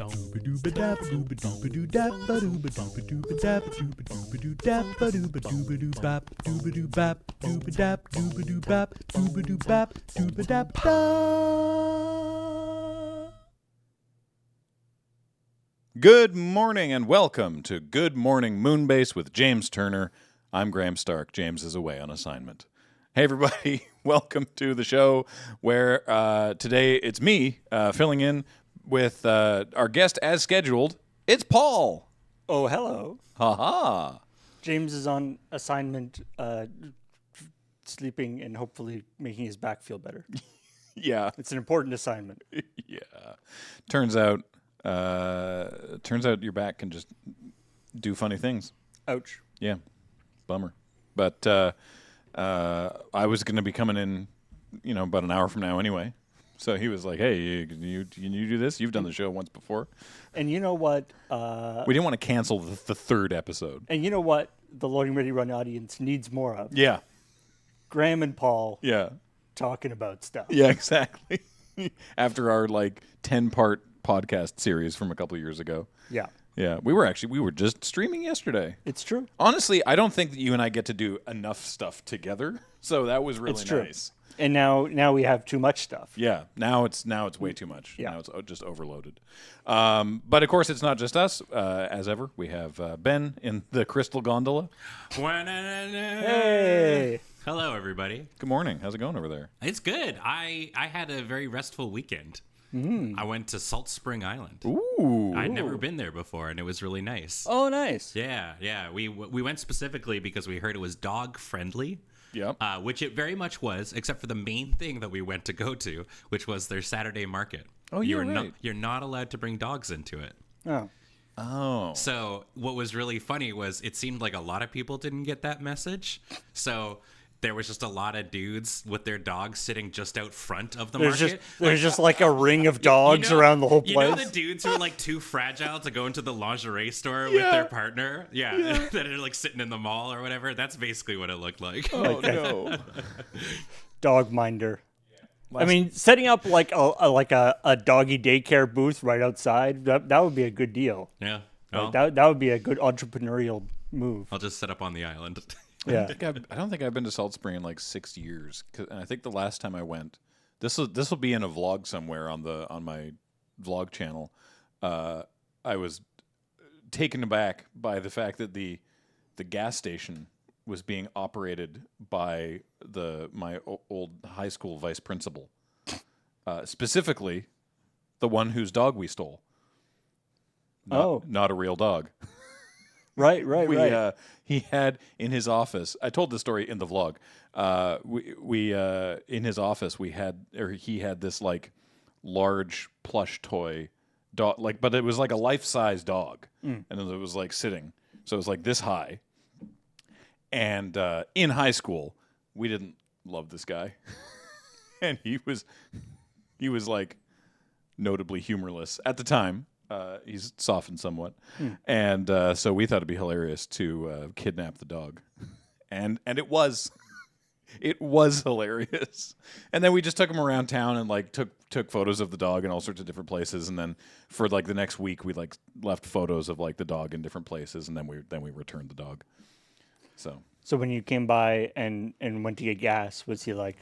Good morning and welcome to Good Morning Moonbase with James Turner. I'm Graham Stark. James is away on assignment. Hey everybody, welcome to the show where today it's me filling in with our guest as scheduled. It's Paul. Oh, hello. Ha-ha. James is on assignment, sleeping and hopefully making his back feel better. Yeah. It's an important assignment. Yeah. Turns out your back can just do funny things. Ouch. Yeah. Bummer. But I was going to be coming in, about an hour from now anyway. So he was like, hey, can you do this? You've done the show once before. And you know what? We didn't want to cancel the third episode. And you know what the Loading Ready Run audience needs more of? Yeah. Graham and Paul Yeah. talking about stuff. Yeah, exactly. After our 10-part podcast series from a couple of years ago. Yeah. Yeah. We were just streaming yesterday. It's true. Honestly, I don't think that you and I get to do enough stuff together. So that was really nice. And now we have too much stuff. Yeah, now it's way too much. Yeah. Now it's just overloaded. But of course, it's not just us. As ever, we have Ben in the crystal gondola. Hey. Hello, everybody. Good morning. How's it going over there? It's good. I had a very restful weekend. I went to Salt Spring Island. Ooh. I'd never been there before, and it was really nice. Oh, nice. Yeah. We went specifically because we heard it was dog friendly. Yep. Which it very much was, except for the main thing that we went to go to, which was their Saturday market. Oh, you're right. You're not allowed to bring dogs into it. Oh. So what was really funny was it seemed like a lot of people didn't get that message. So there was just a lot of dudes with their dogs sitting just out front of the market. There's just a ring of dogs around the whole place. You know the dudes who are too fragile to go into the lingerie store with their partner? Yeah. That are sitting in the mall or whatever. That's basically what it looked like. Oh, no. Dog minder. I mean, setting up a doggy daycare booth right outside, that would be a good deal. Yeah. Well, that would be a good entrepreneurial move. I'll just set up on the island. Yeah. I don't think I've been to Salt Spring in 6 years. And I think the last time I went, this will be in a vlog somewhere on my vlog channel. I was taken aback by the fact that the gas station was being operated by my old high school vice principal, specifically the one whose dog we stole. Not a real dog. Right. He had in his office. I told this story in the vlog. We in his office he had this large plush toy dog, but it was like a life-size dog, and it was sitting, so it was this high. And in high school, we didn't love this guy, and he was notably humorless at the time. He's softened somewhat, and so we thought it'd be hilarious to kidnap the dog, and it was hilarious. And then we just took him around town and took photos of the dog in all sorts of different places, and then for the next week we left photos of the dog in different places, and then we returned the dog. So when you came by and went to get gas, was he like,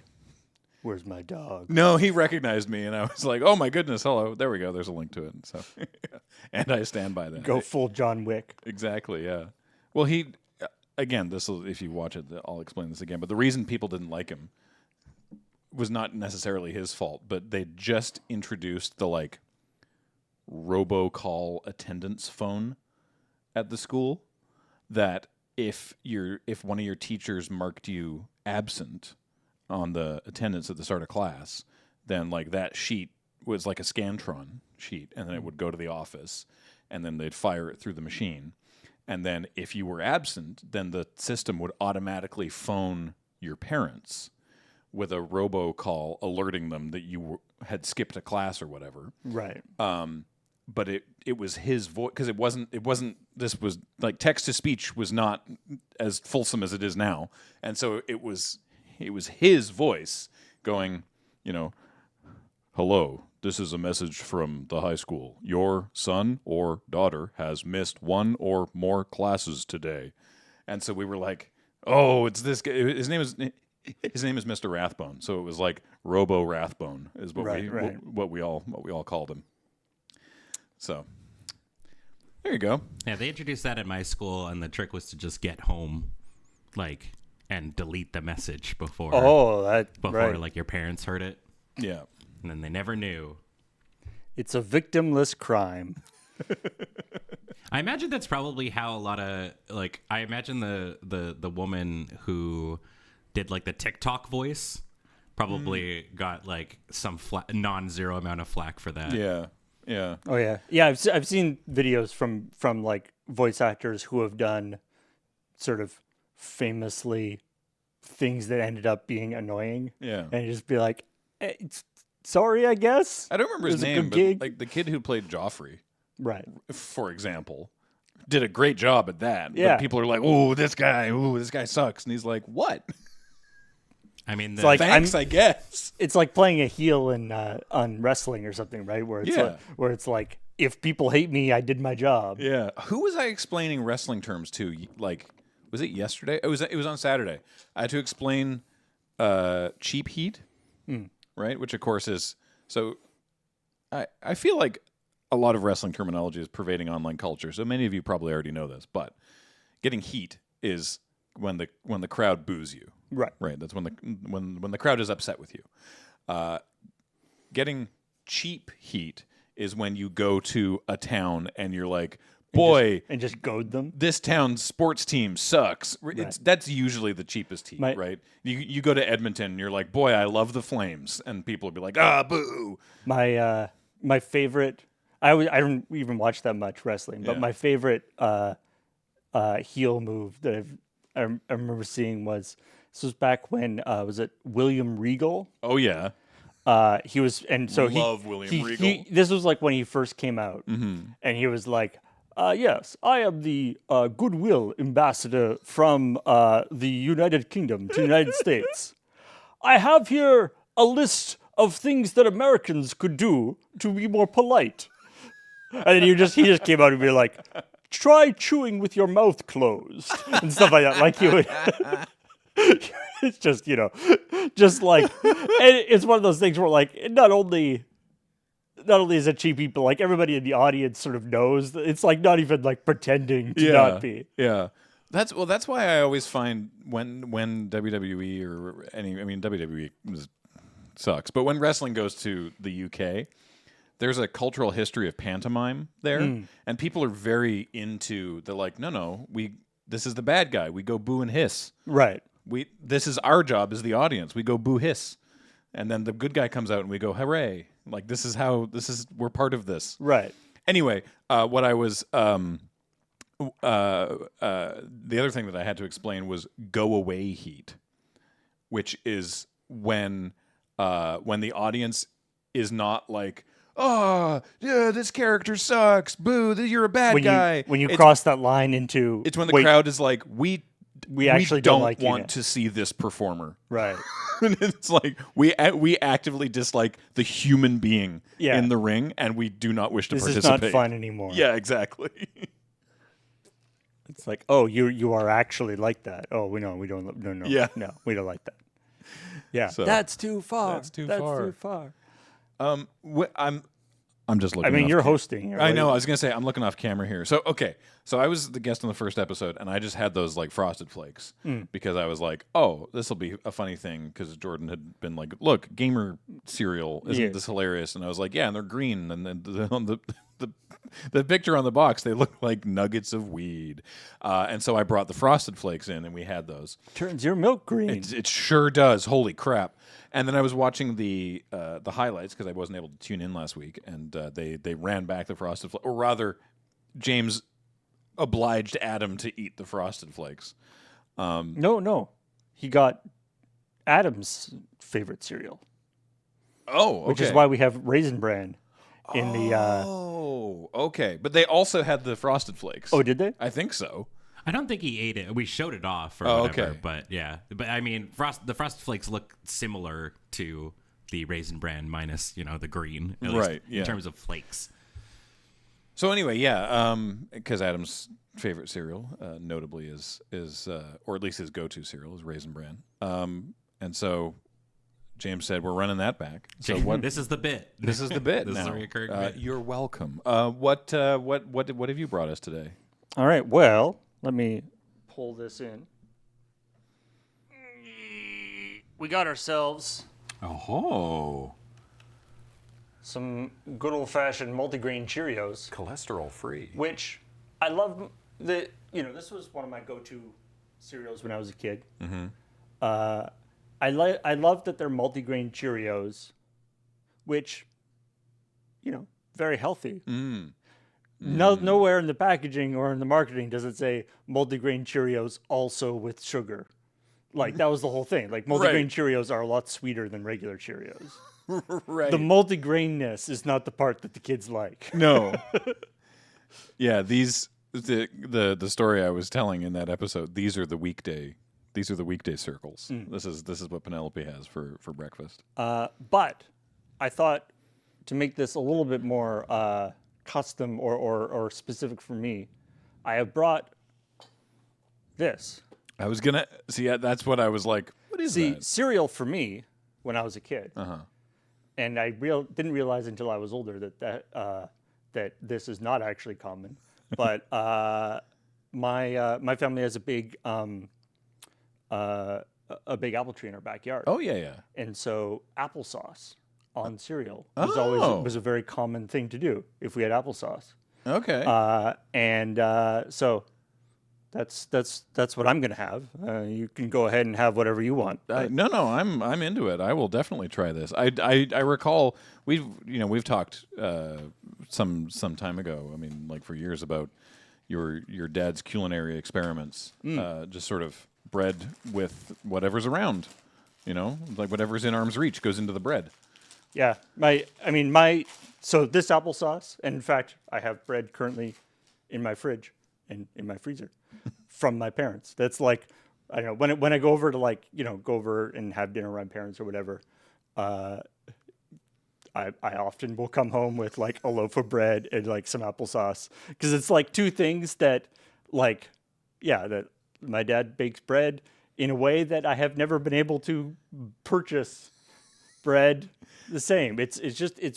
"Where's my dog?" No, he recognized me, and I was like, "Oh my goodness, hello!" There we go. There's a link to it. So, and I stand by that. Go full John Wick. Exactly. Yeah. Well, again, if you watch it, I'll explain this again. But the reason people didn't like him was not necessarily his fault, but they just introduced the robocall attendance phone at the school. That if one of your teachers marked you absent on the attendance at the start of class, then that sheet was like a Scantron sheet, and then it would go to the office, and then they'd fire it through the machine. And then if you were absent, then the system would automatically phone your parents with a robocall alerting them that you had skipped a class or whatever. Right. But it was his voice, because it wasn't this was text to speech was not as fulsome as it is now, and so it was his voice going, hello, This is a message from the high school. Your son or daughter has missed one or more classes today. And so we were like, oh, it's this guy. His name is Mr. Rathbone. So it was like Robo Rathbone is what what we all called him. So there you go. Yeah, they introduced that at my school, and the trick was to just get home, like, and delete the message before like your parents heard it. Yeah. And then they never knew. It's a victimless crime. I imagine that's probably how a lot of, like, I imagine the woman who did, like, the TikTok voice probably got, like, some non-zero amount of flack for that. Yeah. Yeah. Oh yeah, yeah. I've seen videos from like voice actors who have done sort of famously things that ended up being annoying. Yeah. And you just be like, sorry, I guess. I don't remember his name, but like the kid who played Joffrey, right, for example, did a great job at that. Yeah. But people are like, "Oh, this guy sucks," and he's like, "What?" I mean, it's like, thanks, I guess. It's like playing a heel in on wrestling or something, right? Where it's like, if people hate me, I did my job. Yeah. Who was I explaining wrestling terms to? Like, was it yesterday? It was on Saturday. I had to explain cheap heat, right? Which of course is so. I feel like a lot of wrestling terminology is pervading online culture. So many of you probably already know this, but getting heat is when the crowd boos you. Right. Right. That's when the crowd is upset with you. Getting cheap heat is when you go to a town and you're like, boy, and just goad them. This town's sports team sucks. Right. That's usually the cheapest heat, right? You go to Edmonton and you're like, boy, I love the Flames, and people will be like, boo. My favorite. I don't even watch that much wrestling, but my favorite heel move that I remember seeing was. This was back when was it William Regal? Oh yeah, he was, and so William Regal. This was like when he first came out, and he was like, "Yes, I am the goodwill ambassador from the United Kingdom to the United States. I have here a list of things that Americans could do to be more polite." And then he just came out and be like, "Try chewing with your mouth closed," and stuff like that. Like he would. It's just, just like, and it's one of those things where like, not only is it cheap, but like everybody in the audience sort of knows that it's like not even like pretending to not be. Yeah. That's why I always find when WWE or WWE sucks, but when wrestling goes to the UK, there's a cultural history of pantomime there, and people are very into, they're like, no, this is the bad guy. We go boo and hiss. Right. This is our job as the audience. We go boo hiss, and then the good guy comes out and we go hooray! Like we're part of this. Right. Anyway, what I was the other thing that I had to explain was go away heat, which is when the audience is not like, oh yeah, this character sucks, boo, you're a bad guy. When you cross that line into, it's when the crowd is like, we actually don't like want to see this performer. Right. And it's like we actively dislike the human being in the ring, and we do not wish to participate. This is not fun anymore. Yeah, exactly. It's like, oh, you are actually like that. Oh, we don't. No. Yeah. No, we don't like that. Yeah. So, that's too far. That's too far. I'm just looking. I mean, off you're hosting here. I know. I was gonna say I'm looking off camera here. So okay. So I was the guest on the first episode, and I just had those like Frosted Flakes because I was like, oh, this will be a funny thing because Jordan had been like, look, gamer cereal, isn't this hilarious? And I was like, yeah, and they're green, and then the picture on the box, they look like nuggets of weed. And so I brought the Frosted Flakes in, and we had those. Turns your milk green. It sure does. Holy crap. And then I was watching the highlights because I wasn't able to tune in last week, and they ran back the Frosted Flakes, or rather, James obliged Adam to eat the Frosted Flakes. No, he got Adam's favorite cereal. Oh, okay. Which is why we have Raisin Bran in the. Oh, okay. But they also had the Frosted Flakes. Oh, did they? I think so. I don't think he ate it. We showed it off or whatever. Okay. But yeah. But I mean, the Frosted Flakes look similar to the Raisin Bran minus, the green, at Right, least yeah. in terms of flakes. So anyway, yeah, because Adam's favorite cereal, notably, is or at least his go-to cereal is Raisin Bran. And so James said we're running that back. So what? This is the bit. This is the bit. This now. is a recurring bit. You're welcome. What have you brought us today? All right. Well, let me pull this in. We got ourselves Oh, some good old-fashioned multigrain Cheerios, cholesterol free. which I love. This was one of my go-to cereals when I was a kid. Mm-hmm. I love that they're multigrain Cheerios, which, very healthy. Nowhere in the packaging or in the marketing does it say multigrain Cheerios also with sugar. Like, that was the whole thing. Like, multigrain Right. Cheerios are a lot sweeter than regular Cheerios. Right. The multigrainness is not the part that the kids like. No. Yeah, the story I was telling in that episode. These are the weekday circles. This is what Penelope has for breakfast. But I thought to make this a little bit more custom or specific for me, I have brought this. I was gonna see. That's what I was like. What is that? Cereal for me when I was a kid, and I didn't realize until I was older that this is not actually common. But my family has a big apple tree in our backyard. Oh yeah. And so applesauce on cereal was a very common thing to do if we had applesauce. Okay. So that's what I'm gonna have. You can go ahead and have whatever you want. No, I'm into it. I will definitely try this. I recall we've talked some time ago. I mean, like for years about your dad's culinary experiments. Just sort of bread with whatever's around. Like whatever's in arm's reach goes into the bread. Yeah, so this applesauce, and in fact, I have bread currently in my fridge and in my freezer from my parents. That's like, I don't know, when I go over to go over and have dinner with my parents or whatever, I often will come home with like a loaf of bread and like some applesauce, because it's like two things that that my dad bakes bread in a way that I have never been able to purchase bread the same. It's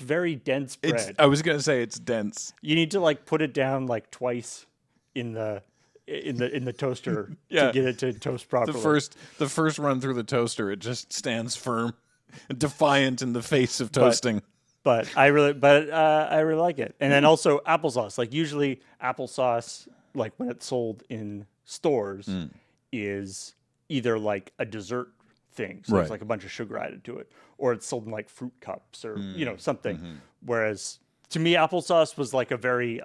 very dense bread. I was gonna say it's dense. You need to like put it down like twice in the toaster Yeah. to get it to toast properly. The first run through the toaster, it just stands firm, defiant in the face of toasting. But I really like it. And then also applesauce. Like usually applesauce, like when it's sold in stores, is either like a dessert thing, so Right. there's like a bunch of sugar added to it, or it's sold in like fruit cups or something. Whereas to me, applesauce was like a very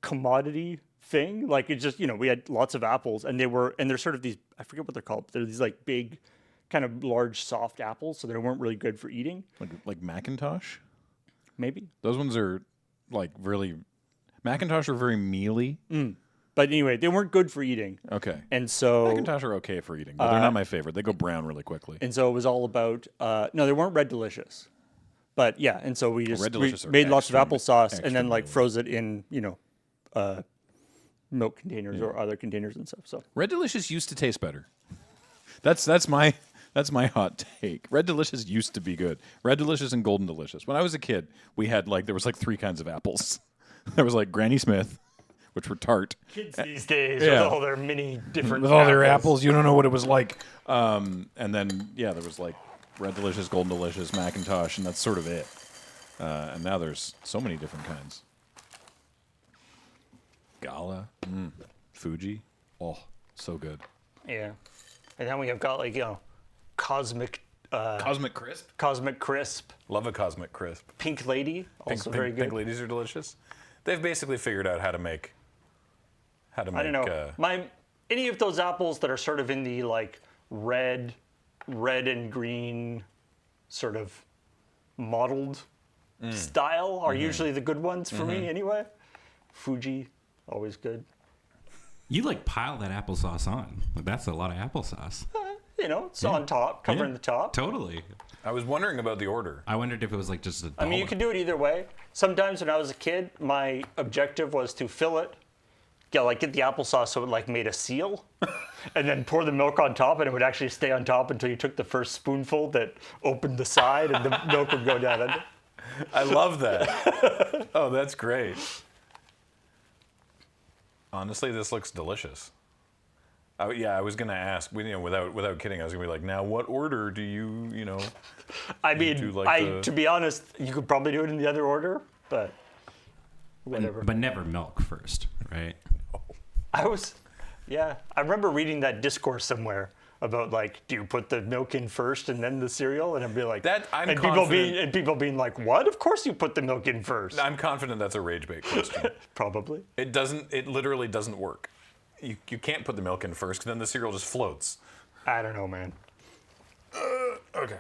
commodity thing. Like it just we had lots of apples, and they're sort of these, I forget what they're called. They're these like big, kind of large, soft apples, so they weren't really good for eating. Like Macintosh. Maybe. Those ones are like really. Macintosh are very mealy. But anyway, they weren't good for eating. Okay. And so Macintosh are okay for eating, but they're not my favorite. They go brown really quickly. And so it was all about no, they weren't Red Delicious, but yeah. And so we Red Delicious are made lots of extra- applesauce extra and then like mealy. froze it in milk containers or other containers and stuff. So Red Delicious used to taste better. That's my hot take. Red Delicious used to be good. Red Delicious and Golden Delicious. When I was a kid, we had there was like three kinds of apples. There was like Granny Smith, which were tart. kids these days Yeah. with all their many different With all their apples, you don't know what it was like. And then there was like Red Delicious, Golden Delicious, Macintosh, and that's sort of it. And now there's so many different kinds. Gala, Fuji, oh, so good. Yeah, and then we have got Cosmic Crisp. Cosmic Crisp, Love a Cosmic Crisp. Pink Lady, also very good. Pink ladies are delicious. They've basically figured out how to make. I don't know. Any of those apples that are sort of in the like red and green sort of mottled style are usually the good ones for me anyway. Fuji, always good. You like pile that applesauce on. Like, that's a lot of applesauce. It's on top, covering the top. Totally. I was wondering about the order. I wondered if it was like just a I mean, you could do it either way. Sometimes when I was a kid, my objective was to fill it, get the applesauce so it like made a seal, and then pour the milk on top, and it would actually stay on top until you took the first spoonful that opened the side, and the milk would go down under. I love that. Oh, that's great. Honestly, this looks delicious. I was gonna ask. Without kidding, I was gonna be like, now, what order do you I mean, do like to be honest, you could probably do it in the other order, but whatever. But never milk first, right? I remember reading that discourse somewhere about like, do you put the milk in first and then the cereal? And I'd be like, people being like, what? Of course you put the milk in first. I'm confident that's a rage bait question. Probably. It literally doesn't work. You can't put the milk in first, then the cereal just floats. I don't know, man. Okay.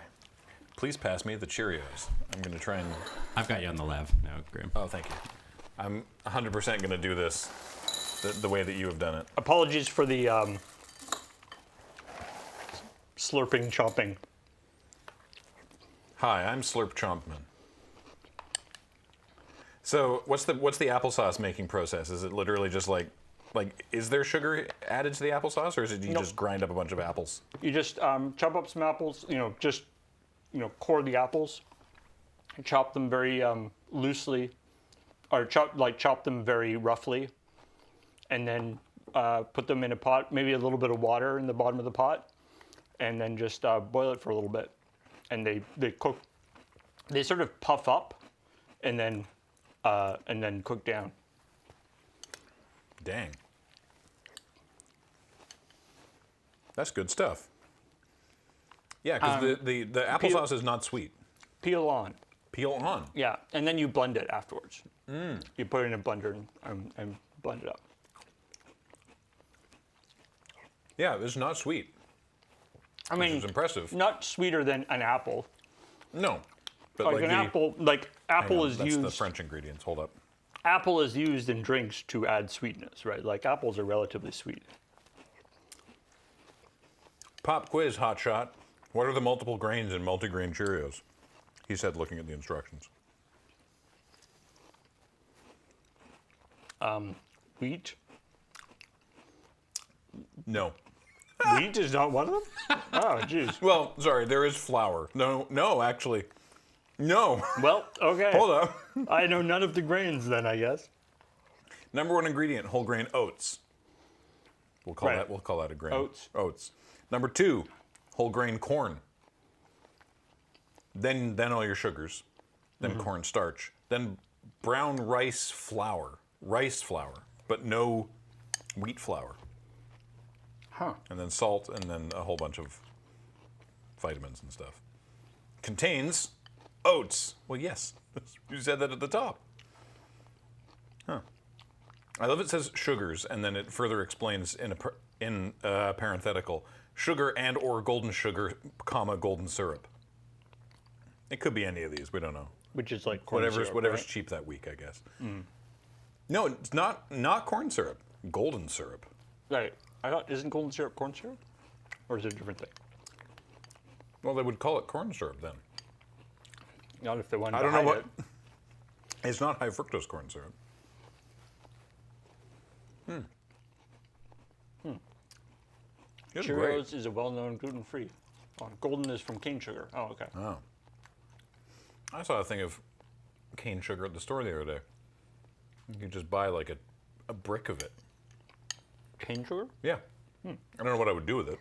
Please pass me the Cheerios. I'm gonna try and. I've got you on the lav now, Graham. Oh, thank you. I'm 100% gonna do this the way that you have done it. Apologies for the slurping, chomping. Hi, I'm Slurp Chompman. So, what's the applesauce making process? Is it literally just like, is there sugar added to the applesauce, or is it you just grind up a bunch of apples? You just chop up some apples, core the apples, and chop them very loosely, or chop them very roughly, and then put them in a pot, maybe a little bit of water in the bottom of the pot, and then just boil it for a little bit. And they cook, they sort of puff up, and then cook down. Dang. That's good stuff. Yeah, because the applesauce is not sweet. Peel on. Peel on. Yeah, and then you blend it afterwards. You put it in a blender and blend it up. Yeah, it's not sweet. I mean, which is impressive. Not sweeter than an apple. No, but Like an apple, apple is that's used. the French ingredients. Hold up. Apple is used in drinks to add sweetness, right? Like apples are relatively sweet. Pop quiz, hotshot. What are the multiple grains in multigrain Cheerios? He said, looking at the instructions. Wheat. No. Wheat is not one of them? Oh, jeez. Well, sorry, there is flour. No, actually. No. Well, okay. Hold up. I know none of the grains then, I guess. Number one ingredient, whole grain oats. We'll call Right. that a grain. Oats. Number two, whole grain corn. Then all your sugars. Then corn starch. Then brown rice flour. Rice flour, but no wheat flour. Huh. And then salt, and then a whole bunch of vitamins and stuff. Contains oats. Well, yes, you said that at the top. Huh. I love it says sugars, and then it further explains in a parenthetical, sugar and or golden sugar, comma, golden syrup. It could be any of these. We don't know. Which is like corn Whatever's syrup, right? cheap that week, I guess. No, it's not corn syrup. Golden syrup. Right. I thought, isn't golden syrup corn syrup? Or is it a different thing? Well, they would call it corn syrup then. Not if they wanted I to don't know hide what. it. It's not high fructose corn syrup. It's great. Cheerios is a well-known gluten-free. Oh, golden is from cane sugar. Oh, okay. Oh. I saw a thing of cane sugar at the store the other day. You could just buy like a brick of it. Cane sugar? Yeah. I don't know what I would do with it.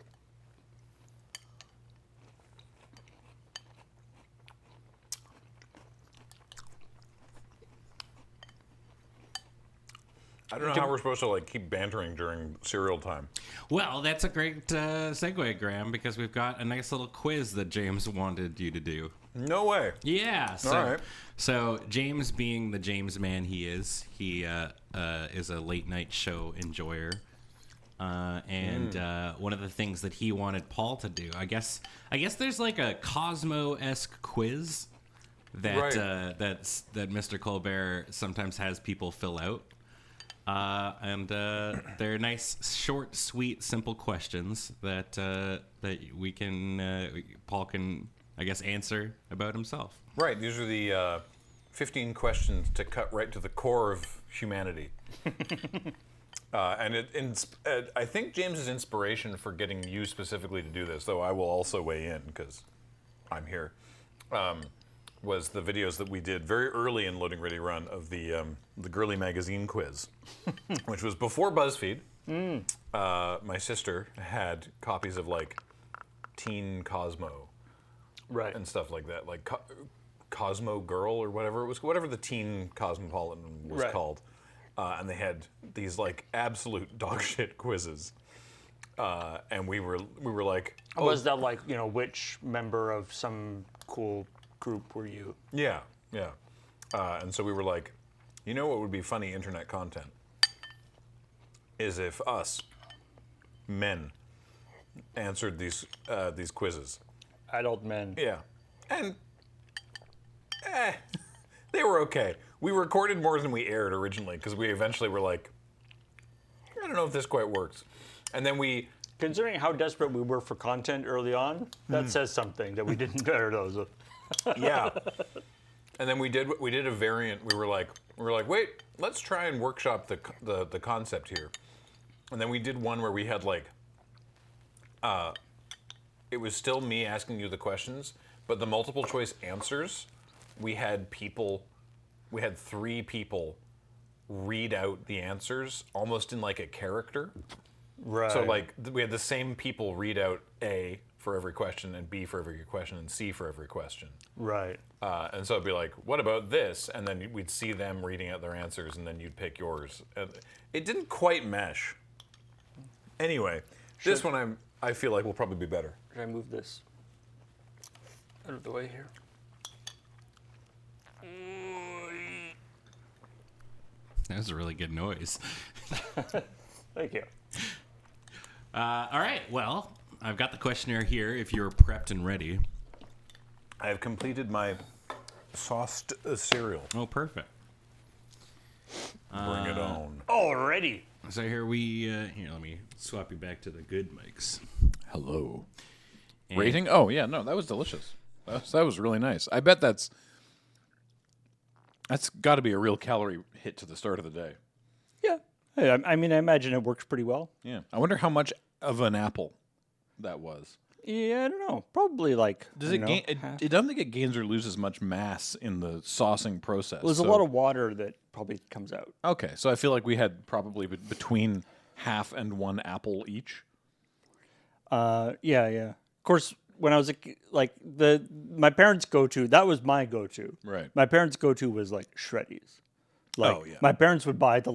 I don't know how we're supposed to like keep bantering during cereal time. Well, that's a great segue, Graham, because we've got a nice little quiz that James wanted you to do. No way. Yeah. So, All right. So James, being the James man he is a late night show enjoyer. And one of the things that he wanted Paul to do, I guess there's like a Cosmo-esque quiz that Right. that Mr. Colbert sometimes has people fill out. And they're nice, short, sweet, simple questions that we can Paul can I guess, answer about himself. Right. These are the 15 questions to cut right to the core of humanity. I think James's inspiration for getting you specifically to do this, though I will also weigh in because I'm here, was the videos that we did very early in Loading Ready Run of the Girly Magazine quiz, which was before BuzzFeed. My sister had copies of like Teen Cosmo Right. and stuff like that, like Cosmo Girl or whatever it was, whatever the Teen Cosmopolitan was Right. called. And they had these like absolute dog shit quizzes, and we were like, oh, Was that like, which member of some cool group were you? yeah, and so we were like, what would be funny internet content is if us men answered these quizzes. Adult men. Yeah, and they were okay. We recorded more than we aired originally because we eventually were like, I don't know if this quite works. And then we, Considering how desperate we were for content early on, that says something that we didn't air those. yeah. And then we did a variant. We were like, wait, let's try and workshop the concept here. And then we did one where we had like, it was still me asking you the questions, but the multiple choice answers, we had 3 people read out the answers almost in like a character. Right. So like we had the same people read out A for every question and B for every question and C for every question. Right. And so it'd be like, what about this? And then we'd see them reading out their answers and then you'd pick yours. And it didn't quite mesh. Anyway, this one I feel like will probably be better. Should I move this out of the way here? That was a really good noise. Thank you. All right, well, I've got the questionnaire here if you're prepped and ready. I have completed my sauced cereal. Oh, perfect. Bring it on. Already. So here here, let me swap you back to the good mics. Hello. And- Rating? Oh, yeah, no, that was delicious. That was really nice. I bet that's got to be a real calorie hit to the start of the day. Yeah. Hey, I mean, I imagine it works pretty well. Yeah. I wonder how much of an apple that was. Yeah, I don't know. Probably like. Does I it don't gain? know, half. It doesn't think it gains or loses much mass in the saucing process. There's a lot of water that probably comes out. Okay, so I feel like we had probably between half and 1 apple each. Yeah. Of course, when I was my parents' go-to, that was my go-to. Right. My parents' go-to was like Shreddies. Like, Oh, yeah. My parents would buy the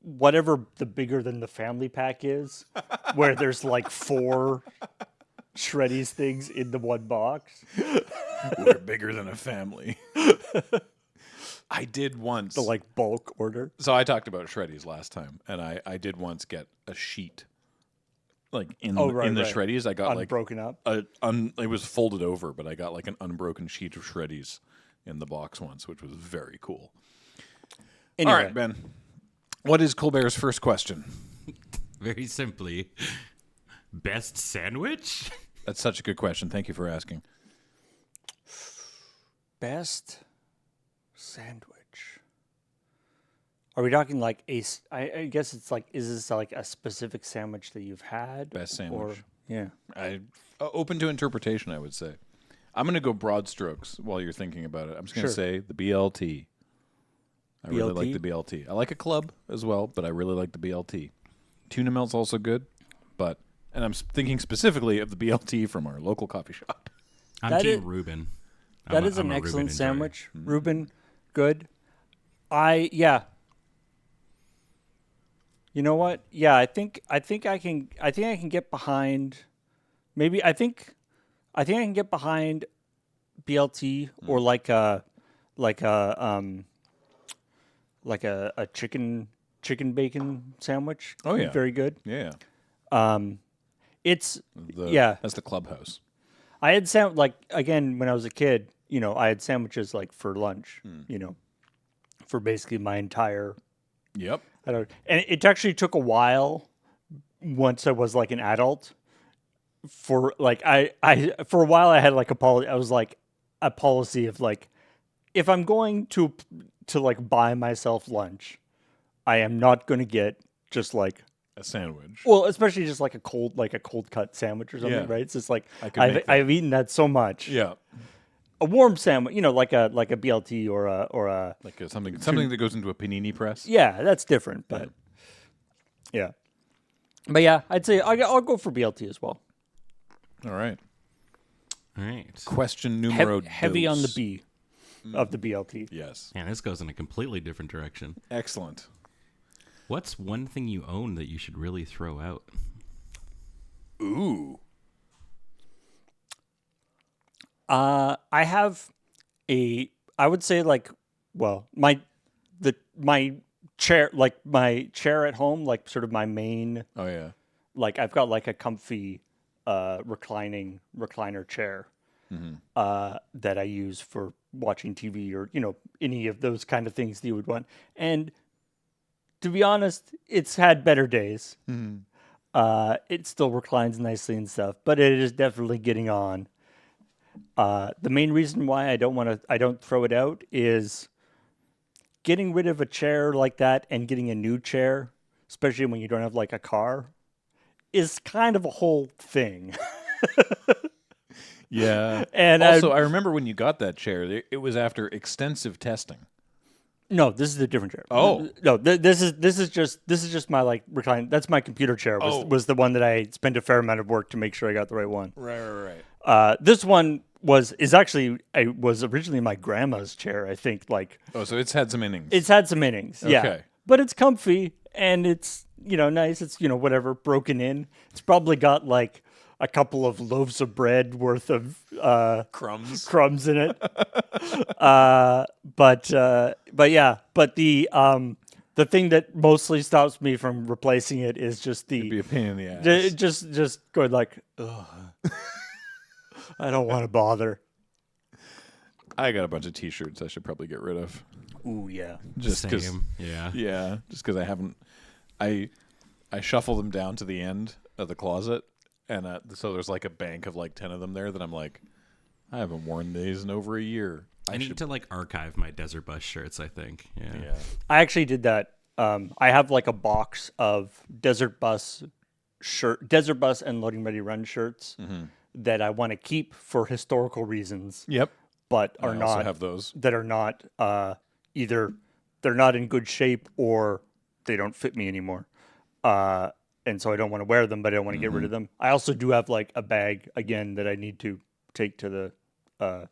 whatever the bigger than the family pack is, where there's like 4 Shreddies things in the one box. We're bigger than a family. I did once. The bulk order. So I talked about Shreddies last time, and I did once get a sheet. Like in the Shreddies, I got broken up. It was folded over, but I got like an unbroken sheet of Shreddies in the box once, which was very cool. Anyway, All right, Ben. What is Colbert's first question? Very simply, best sandwich? That's such a good question. Thank you for asking. best sandwich. Are we talking like I guess it's like, is this like a specific sandwich that you've had? Best sandwich. Yeah. Open to interpretation, I would say. I'm going to go broad strokes while you're thinking about it. I'm just going to Sure. say the BLT. I really like BLT? the BLT. I like a club as well, but I really like the BLT. Tuna melt's also good, and I'm thinking specifically of the BLT from our local coffee shop. I'm That Team is- Reuben. That is I'm an a Reuben excellent enjoyer. sandwich. Reuben, good. You know what? Yeah, I think I can get behind I think I can get behind BLT or like a chicken bacon sandwich. Oh, yeah. Very good. Yeah. It's That's the clubhouse. I had again when I was a kid, I had sandwiches like for lunch, for basically my entire Yep. and it actually took a while once I was like an adult for like I for a while I had like a policy. I was like a policy of like, if I'm going to like buy myself lunch, I am not going to get just like, A sandwich. well, especially just like a cold cut sandwich or something, Yeah. right? It's just like I could make that. I've eaten that so much. Yeah. A warm sandwich, like a BLT or a Like something that goes into a panini press. yeah, that's different, but yeah. But yeah, I'd say I'll go for BLT as well. All right. All right. Question numero Heavy on the dos. B of the BLT. Yes. Man, this goes in a completely different direction. Excellent. What's one thing you own that you should really throw out? Ooh. I have I would say like, well, my chair, like my chair at home, like sort of my main, Oh yeah. like I've got like a comfy recliner chair that I use for watching TV or any of those kind of things that you would want. And to be honest, it's had better days. It still reclines nicely and stuff, but it is definitely getting on. The main reason why I don't throw it out is getting rid of a chair like that and getting a new chair, especially when you don't have like a car, is kind of a whole thing. Yeah. And also, I remember when you got that chair, it was after extensive testing. No, this is a different chair. Oh. No, this is just my like recline. That's my computer chair. Was the one that I spent a fair amount of work to make sure I got the right one. Right. This one was originally my grandma's chair. I think like Oh, so it's had some innings. it's had some innings. Yeah, Okay. but it's comfy and it's nice. It's whatever broken in. It's probably got like a couple of loaves of bread worth of crumbs in it. But yeah, but the thing that mostly stops me from replacing it is just It'd be a pain in the ass. just going like, ugh. I don't want to bother. I got a bunch of T-shirts I should probably get rid of. Ooh yeah. Just because. Same. Yeah. Yeah, just because I haven't. I shuffle them down to the end of the closet, and so there's like a bank of like 10 of them there that I'm like, I haven't worn these in over a year. I need to like archive my Desert Bus shirts, I think. Yeah. I actually did that. I have like a box of Desert Bus and LoadingReadyRun shirts that I want to keep for historical reasons. Yep. But I also have those. that are not either they're not in good shape or they don't fit me anymore. And so I don't want to wear them, but I don't want to get rid of them. I also do have like a bag again that I need to take to the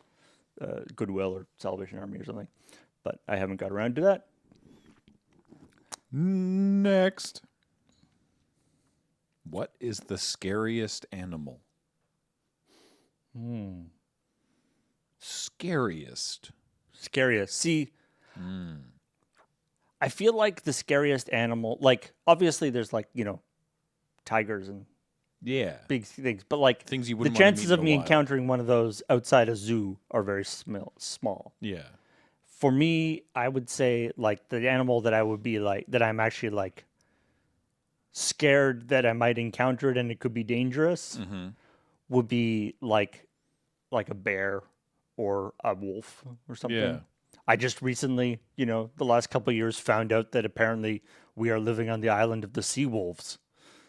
Goodwill or Salvation Army or something, but I haven't got around to that. Next. What is the scariest animal? Scariest. See, I feel like the scariest animal, like obviously there's like, tigers and Yeah. big things, but like Things you the wouldn't wanna chances meet of in me the wild. encountering one of those outside a zoo are very small. Yeah. For me, I would say like the animal that I would be like, that I'm actually like scared that I might encounter it and it could be dangerous would be like a bear or a wolf or something. Yeah. I just recently, the last couple of years found out that apparently we are living on the island of the sea wolves.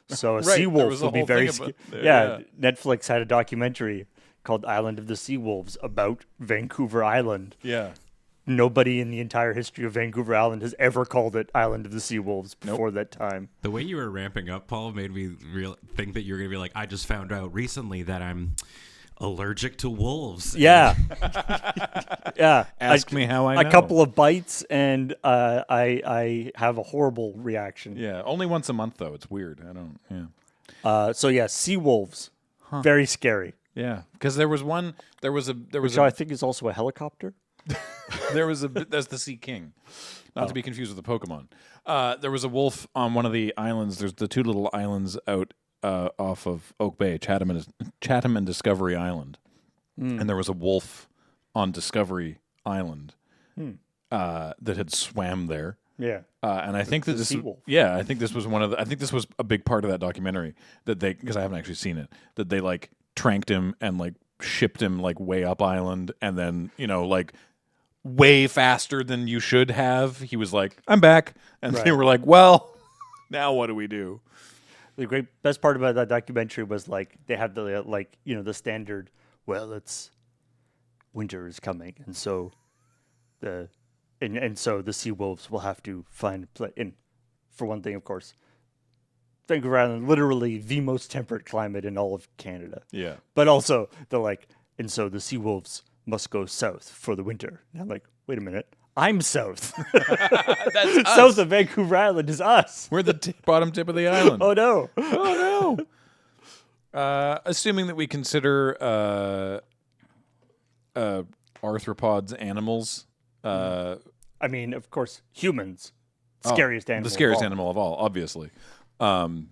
So a Right, sea there wolf was a would be whole very thing about- scary. yeah. Netflix had a documentary called Island of the Sea Wolves about Vancouver Island. Yeah. Nobody in the entire history of Vancouver Island has ever called it Island of the Sea Wolves before that time. The way you were ramping up, Paul, made me think that you were going to be like, I just found out recently that I'm allergic to wolves. Yeah. Yeah. Ask me how I know. A couple of bites and I have a horrible reaction. Yeah. Only once a month though. It's weird. I don't. Yeah. So yeah, sea wolves. Very scary. Yeah. Because there was one. There was Which I think is also a helicopter. That's the Sea King, not to be confused with the Pokemon. There was a wolf on one of the islands. There's the two little islands out off of Oak Bay, Chatham and Discovery Island, and there was a wolf on Discovery Island that had swam there Yeah. And I think that the this, seawolf. yeah, I think this was I think this was a big part of that documentary that because I haven't actually seen it, that they like tranked him and like shipped him like way up island, and then like way faster than you should have. He was like, "I'm back," and they Right. were like, "Well, now what do we do?" The best part about that documentary was like they had the the standard. Well, it's winter is coming, and so so the sea wolves will have to find play. And for one thing, of course, Vancouver Island, literally the most temperate climate in all of Canada. Yeah. But also and so the sea wolves must go south for the winter. And I'm like, wait a minute, I'm south. That's us. South of Vancouver Island is us. We're the bottom tip of the island. Oh no. Oh no. Assuming that we consider arthropods animals. I mean, of course, humans. Scariest animal. The scariest of all. animal of all, obviously. But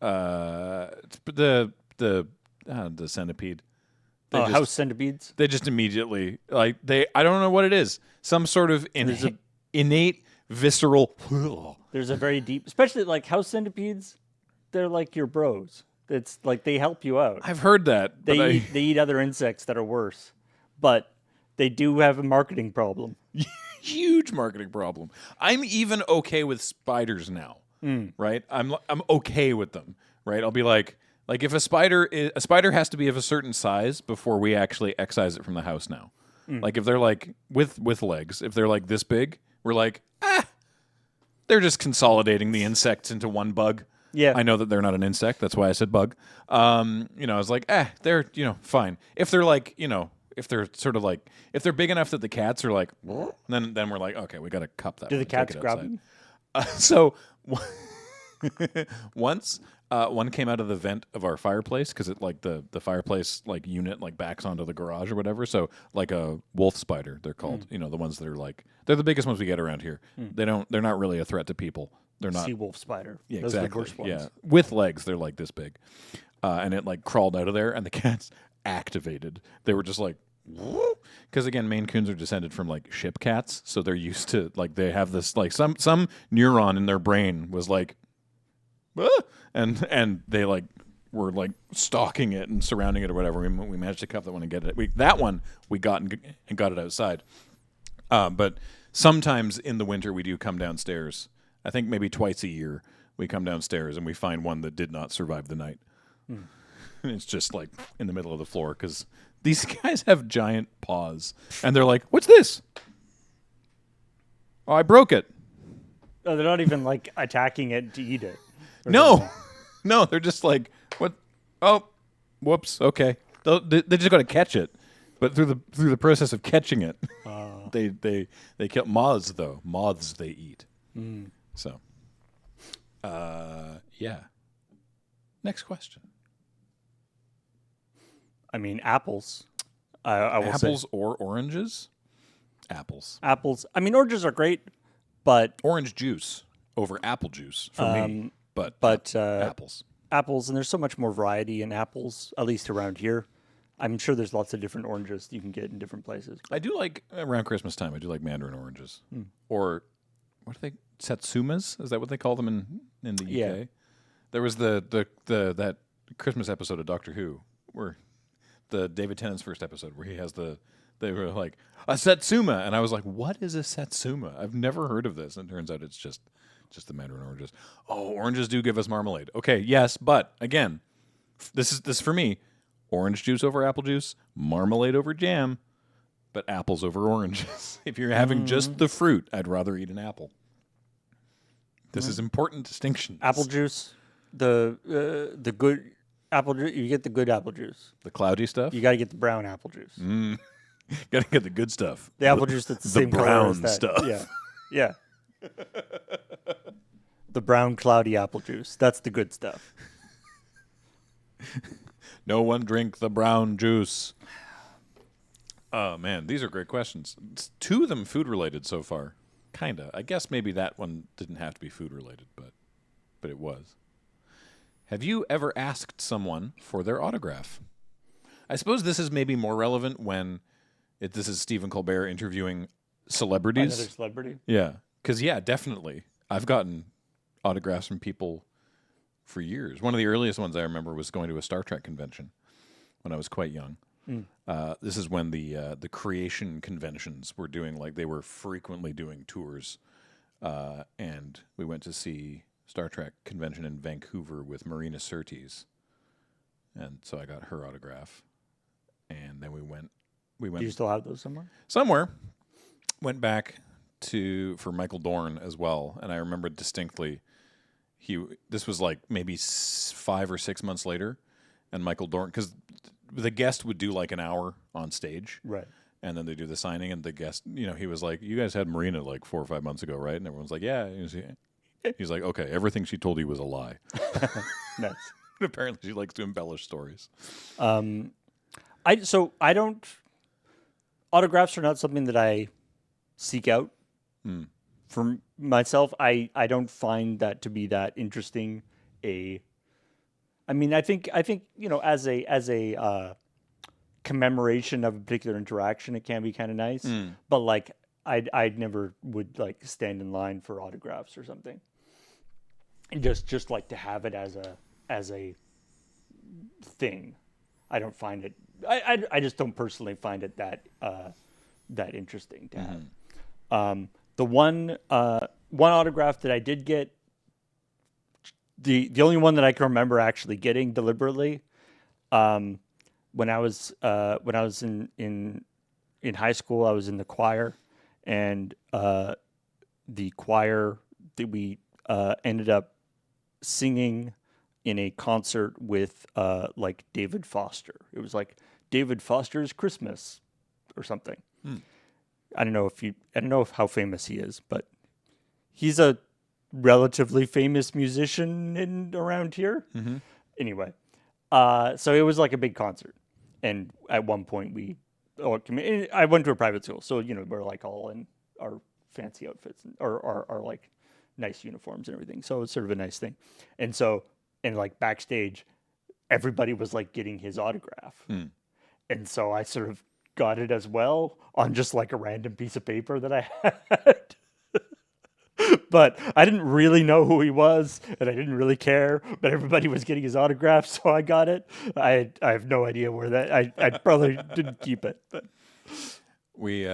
the centipede. House centipedes. They just immediately I don't know what it is. Some sort of innate visceral. There's a very deep, especially like house centipedes. They're like your bros. It's like they help you out. I've heard that. But They eat other insects that are worse, but they do have a marketing problem. huge marketing problem. I'm even okay with spiders now. Right? I'm okay with them. Right? I'll be like if a spider has to be of a certain size before we actually excise it from the house now. Like if they're like with legs, if they're like this big, we're like, they're just consolidating the insects into one bug. Yeah. I know that they're not an insect. That's why I said bug. I was like, they're, fine. If they're like, if they're sort of like, if they're big enough that the cats are like, then we're like, okay, we got to cup that. Do the one, take cats it grab outside. them? So once one came out of the vent of our fireplace because it like the fireplace like unit like backs onto the garage or whatever. So like a wolf spider, they're called. The ones that are like they're the biggest ones we get around here. They're not really a threat to people. They're not. Sea wolf spider. Yeah, Those exactly. are the worst ones. Yeah, with legs, they're like this big, and it like crawled out of there, and the cats activated. They were just like, because again, Maine Coons are descended from like ship cats, so they're used to like they have this like some neuron in their brain was like, and they like were like stalking it and surrounding it or whatever. We managed to cuff that one and get it. We got and got it outside, but sometimes in the winter we do come downstairs. I think maybe twice a year we come downstairs and we find one that did not survive the night. And it's just like in the middle of the floor because these guys have giant paws. And they're like, what's this? Oh, I broke it. Oh, they're not even like attacking it to eat it. No. No, they're just like, what? Oh, whoops. Okay. They just got to catch it. But through the process of catching it, they kill moths, though. Moths they eat. So, yeah. Next question. I mean, apples. I will say. Apples or oranges? Apples. Apples. I mean, oranges are great, but Orange juice over apple juice for me. But apples. apples, and there's so much more variety in apples, at least around here. I'm sure there's lots of different oranges you can get in different places. I do like, around Christmas time, I do like mandarin oranges. Or, what are they? Satsumas? Is that what they call them in the UK? Yeah. There was that Christmas episode of Doctor Who where the David Tennant's first episode where he has they were like, a Satsuma. And I was like, what is a Satsuma? I've never heard of this. And it turns out it's just the mandarin oranges. Oh, oranges do give us marmalade. Okay, yes, but again, this is for me. Orange juice over apple juice, marmalade over jam, but apples over oranges. If you're having just the fruit, I'd rather eat an apple. This is important distinction. Apple juice, the good apple juice. You get the good apple juice. The cloudy stuff? You got to get the brown apple juice. Gotta get the good stuff. The apple juice that's the same color brown as that. stuff. Yeah. The brown cloudy apple juice. That's the good stuff. No one drink the brown juice. Oh, man, these are great questions. It's 2 of them food-related so far. Kinda. I guess maybe that one didn't have to be food-related, but it was. Have you ever asked someone for their autograph? I suppose this is maybe more relevant when this is Stephen Colbert interviewing celebrities. Another celebrity. Yeah, because definitely, I've gotten autographs from people for years. One of the earliest ones I remember was going to a Star Trek convention when I was quite young. This is when the creation conventions were doing, like, they were frequently doing tours, and we went to see Star Trek convention in Vancouver with Marina Sirtis, and so I got her autograph, and then we went Do you still have those somewhere? somewhere, went back for Michael Dorn as well, and I remember distinctly. This was like maybe 5 or 6 months later, and Michael Dorn, because the guest would do like an hour on stage, Right. and then they do the signing, and the guest, he was like, "You guys had Marina like 4 or 5 months ago, right?" And everyone's like, "Yeah." He's like, "Okay, everything she told you was a lie." Nice. Apparently, she likes to embellish stories. Autographs are not something that I seek out. For myself, I don't find that to be that interesting. I mean, I think as a commemoration of a particular interaction, it can be kind of nice. But like, I never would like stand in line for autographs or something. And just like to have it as a thing. I don't find it. I just don't personally find it that interesting to have. The one autograph that I did get, the only one that I can remember actually getting deliberately, when I was in high school, I was in the choir, and the choir that we ended up singing in a concert with like David Foster. It was like David Foster's Christmas or something. I don't know how famous he is, but he's a relatively famous musician around here. Anyway, so it was like a big concert, and at one point I went to a private school, so we're like all in our fancy outfits or our like nice uniforms and everything. So it's sort of a nice thing, and like backstage, everybody was like getting his autograph, and so I sort of got it as well on just like a random piece of paper that I had. But I didn't really know who he was, and I didn't really care, but everybody was getting his autograph, so I got it. I have no idea where that, I probably didn't keep it. But We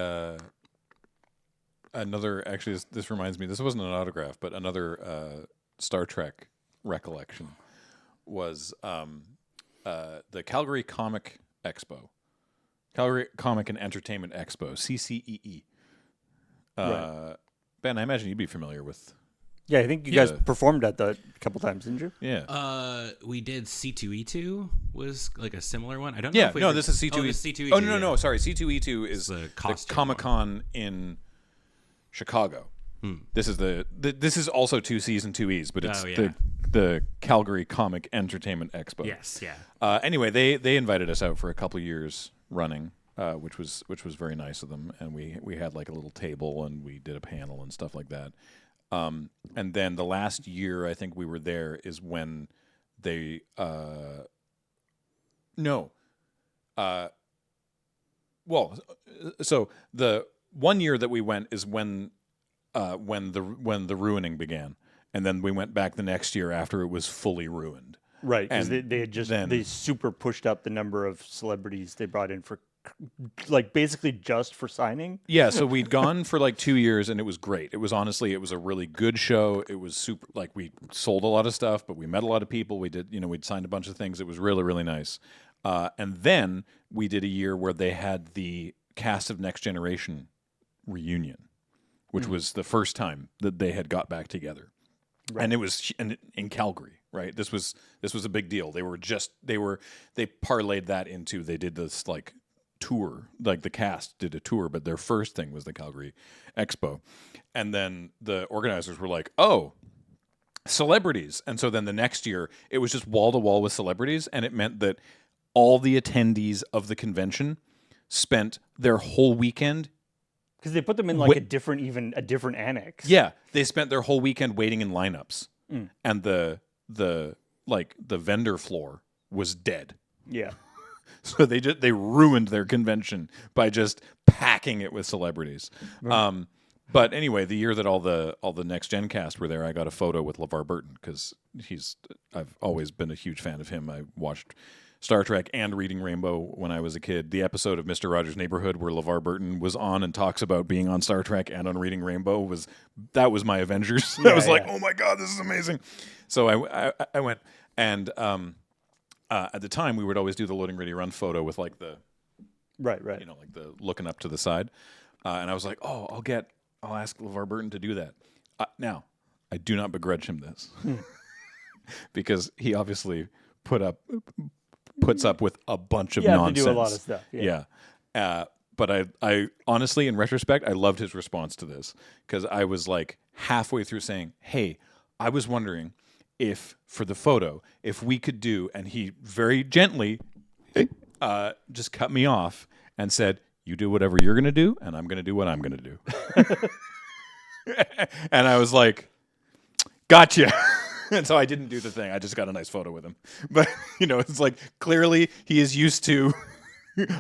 actually, this reminds me, this wasn't an autograph, but another Star Trek recollection was the Calgary Comic Expo. Calgary Comic and Entertainment Expo, CCEE. Right. Ben, I imagine you'd be familiar with. Yeah, I think you guys performed at that a couple times, didn't you? Yeah. We did C2E2 was like a similar one. I don't know. Yeah, if we no, ever- this is C2E2. Oh, this is C2E2. Oh, no, yeah. sorry. C2E2 is The the costume Comic-Con in Chicago. This is this is also 2Cs and 2Es, but it's the Calgary Comic Entertainment Expo. Yes, yeah. Anyway, they invited us out for a couple years running, which was very nice of them, and we had like a little table and we did a panel and stuff like that. And then the last year I think we were there is when they so the 1 year that we went is when the ruining began, and then we went back the next year after it was fully ruined. Right, because And they had just then- they super pushed up the number of celebrities they brought in for, like, basically just for signing. Yeah, so we'd gone for like 2 years, and it was great. It was it was a really good show. It was super, like, we sold a lot of stuff, but we met a lot of people. We did, we'd signed a bunch of things. It was really, really nice. And then we did a year where they had the cast of Next Generation reunion, which was the first time that they had got back together. Right. And it was in Calgary, right? This was a big deal. They parlayed that into, they did this like tour, like the cast did a tour, but their first thing was the Calgary Expo. And then the organizers were like, "Oh, celebrities." And so then the next year it was just wall to wall with celebrities, and it meant that all the attendees of the convention spent their whole weekend. Because they put them in like a different annex. Yeah, they spent their whole weekend waiting in lineups, and the vendor floor was dead. Yeah. So they ruined their convention by just packing it with celebrities. But anyway, the year that all the Next Gen cast were there, I got a photo with LeVar Burton because I've always been a huge fan of him. I watched Star Trek and Reading Rainbow when I was a kid. The episode of Mr. Rogers' Neighborhood where LeVar Burton was on and talks about being on Star Trek and on Reading Rainbow was my Avengers. I was like, oh my God, this is amazing. So I went, and at the time we would always do the Loading Ready Run photo with like the Right. like the looking up to the side, and I was like, oh, I'll ask LeVar Burton to do that. Now, I do not begrudge him this because he obviously puts up with a bunch of nonsense. You have to do a lot of stuff. Yeah. But I honestly, in retrospect, I loved his response to this because I was like halfway through saying, hey, I was wondering if for the photo, if we could do, and he very gently just cut me off and said, you do whatever you're going to do, and I'm going to do what I'm going to do. And I was like, gotcha. And so I didn't do the thing. I just got a nice photo with him. But, it's like clearly he is used to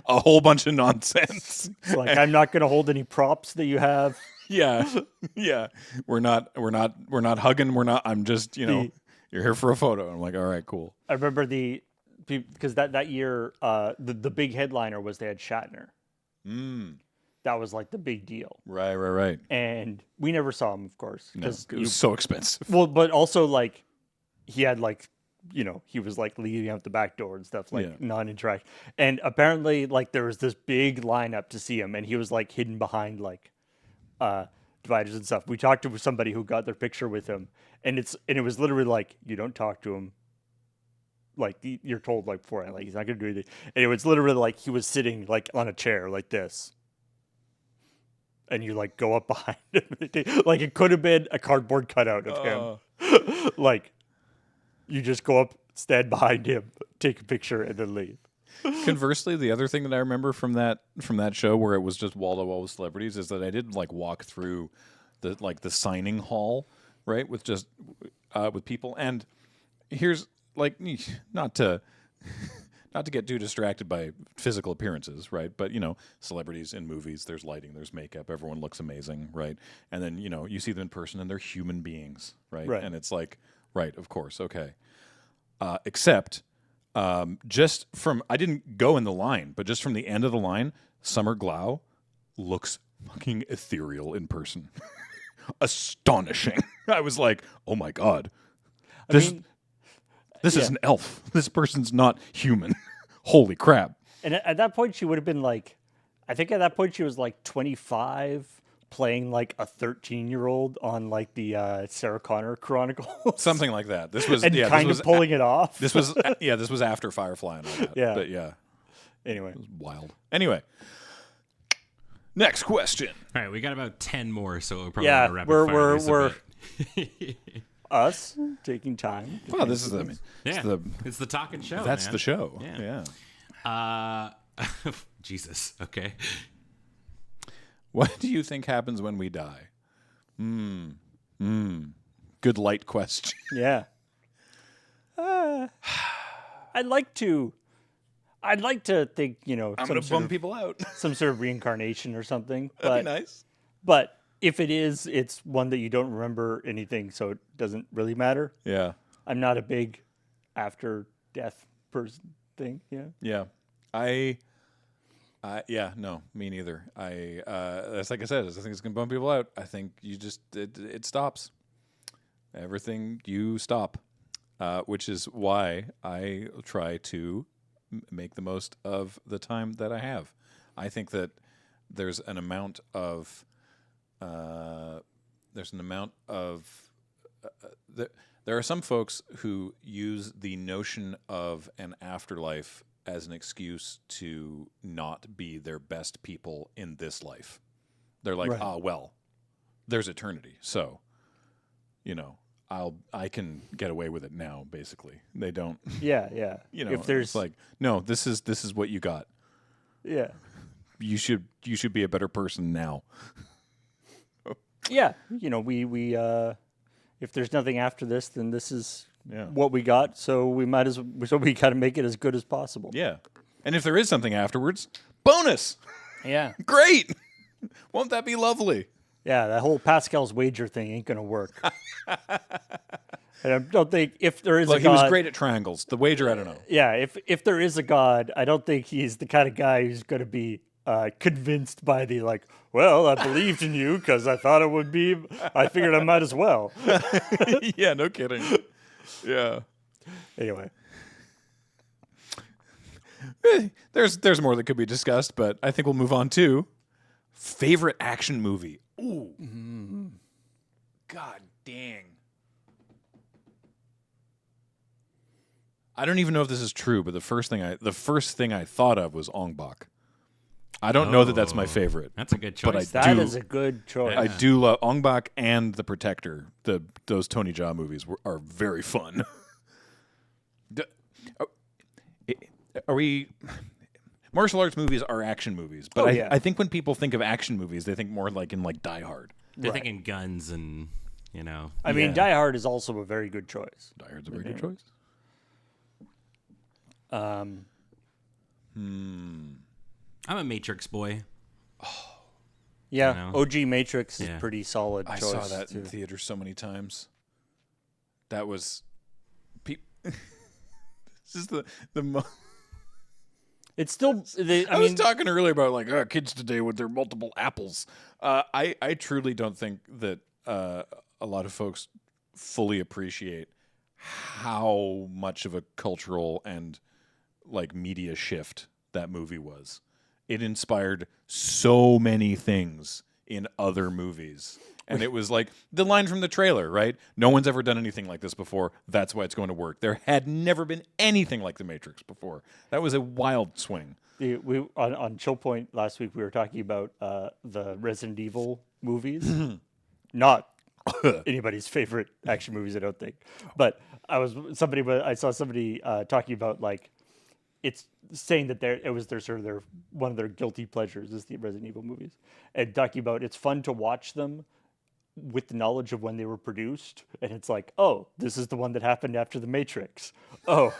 a whole bunch of nonsense. It's like, I'm not going to hold any props that you have. Yeah. We're not hugging. I'm just, you're here for a photo. I'm like, all right, cool. I remember because that year, the big headliner was they had Shatner. That was like the big deal. Right. And we never saw him, of course. No, it was so expensive. Well, but also like he had like, he was like leading out the back door and stuff, like non-interact. And apparently like there was this big lineup to see him and he was like hidden behind like dividers and stuff. We talked to somebody who got their picture with him and it was literally like, you don't talk to him. Like you're told like beforehand, like he's not gonna do anything. And it was literally like he was sitting like on a chair like this. And you like go up behind him. Like it could have been a cardboard cutout of him. Like you just go up, stand behind him, take a picture, and then leave. Conversely, the other thing that I remember from that show where it was just wall to wall with celebrities is that I did like walk through the signing hall, right, with just with people. And here's like not to get too distracted by physical appearances, right? But celebrities in movies, there's lighting, there's makeup, everyone looks amazing, right? And then you see them in person and they're human beings, right? And it's like, right, of course, okay. Except just from I didn't go in the line, but just from the end of the line, Summer Glau looks fucking ethereal in person. Astonishing. I was like, oh my God. This is an elf. This person's not human. Holy crap. And at that point, she would have been like, I think at that point she was like 25, playing like a 13-year-old on like the Sarah Connor Chronicles. Something like that. This was pulling it off. This was after Firefly and all that. Yeah. But yeah. Anyway. It was wild. Anyway. Next question. All right, we got about 10 more, so we'll probably wrap we're us taking time. Well, this is it's the talking show. That's man. the show. Yeah. Jesus. Okay. What do you think happens when we die? Good light question. Yeah. I'd like to think, I'm going to bum people out. some sort of reincarnation or something. That'd be nice. But if it is, it's one that you don't remember anything, so it doesn't really matter. Yeah. I'm not a big after death person thing. Yeah. Yeah. No, me neither. That's like I said. I think it's gonna bum people out. I think you just it stops. Everything you stop, which is why I try to make the most of the time that I have. I think that there's an amount of there are some folks who use the notion of an afterlife as an excuse to not be their best people in this life. They're like, well, there's eternity, so I can get away with it now. Basically, they don't. Yeah. If there's like, no, this is what you got. Yeah. You should be a better person now. Yeah, we if there's nothing after this, then this is what we got. So we got to make it as good as possible. Yeah, and if there is something afterwards, bonus. Yeah. Great. Won't that be lovely? Yeah, that whole Pascal's wager thing ain't gonna work. And I don't think if there is Look, a he god, was great at triangles. The wager, I don't know. yeah, if there is a god, I don't think he's the kind of guy who's going to be convinced by the like. Well, I believed in you because I thought it would be. I figured I might as well. Yeah, no kidding. Yeah. Anyway, There's more that could be discussed, but I think we'll move on to favorite action movie. Ooh. God dang. I don't even know if this is true, but the first thing I thought of was Ong Bak. I don't know that that's my favorite. That's a good choice. But that is a good choice. I do love Ong Bak and The Protector. Those Tony Jaa movies are very fun. Are we? Martial arts movies are action movies, but I think when people think of action movies, they think more like in like Die Hard. They're thinking guns and I mean, Die Hard is also a very good choice. Die Hard's a very good choice. I'm a Matrix boy. Yeah, OG Matrix is Yeah. pretty solid. I choice saw that too. in theater so many times. That was. This is the most. It's still. I was talking earlier about like kids today with their multiple apples. I truly don't think that a lot of folks fully appreciate how much of a cultural and like media shift that movie was. It inspired so many things in other movies. And it was like the line from the trailer, right? No one's ever done anything like this before. That's why it's going to work. There had never been anything like The Matrix before. That was a wild swing. We on Chill Point last week we were talking about the Resident Evil movies, not anybody's favorite action movies, I don't think. But I saw somebody talking about like it's saying that it was their sort of their one of their guilty pleasures is the Resident Evil movies, and talking about it's fun to watch them with the knowledge of when they were produced, and it's like, oh, this is the one that happened after The Matrix. Oh,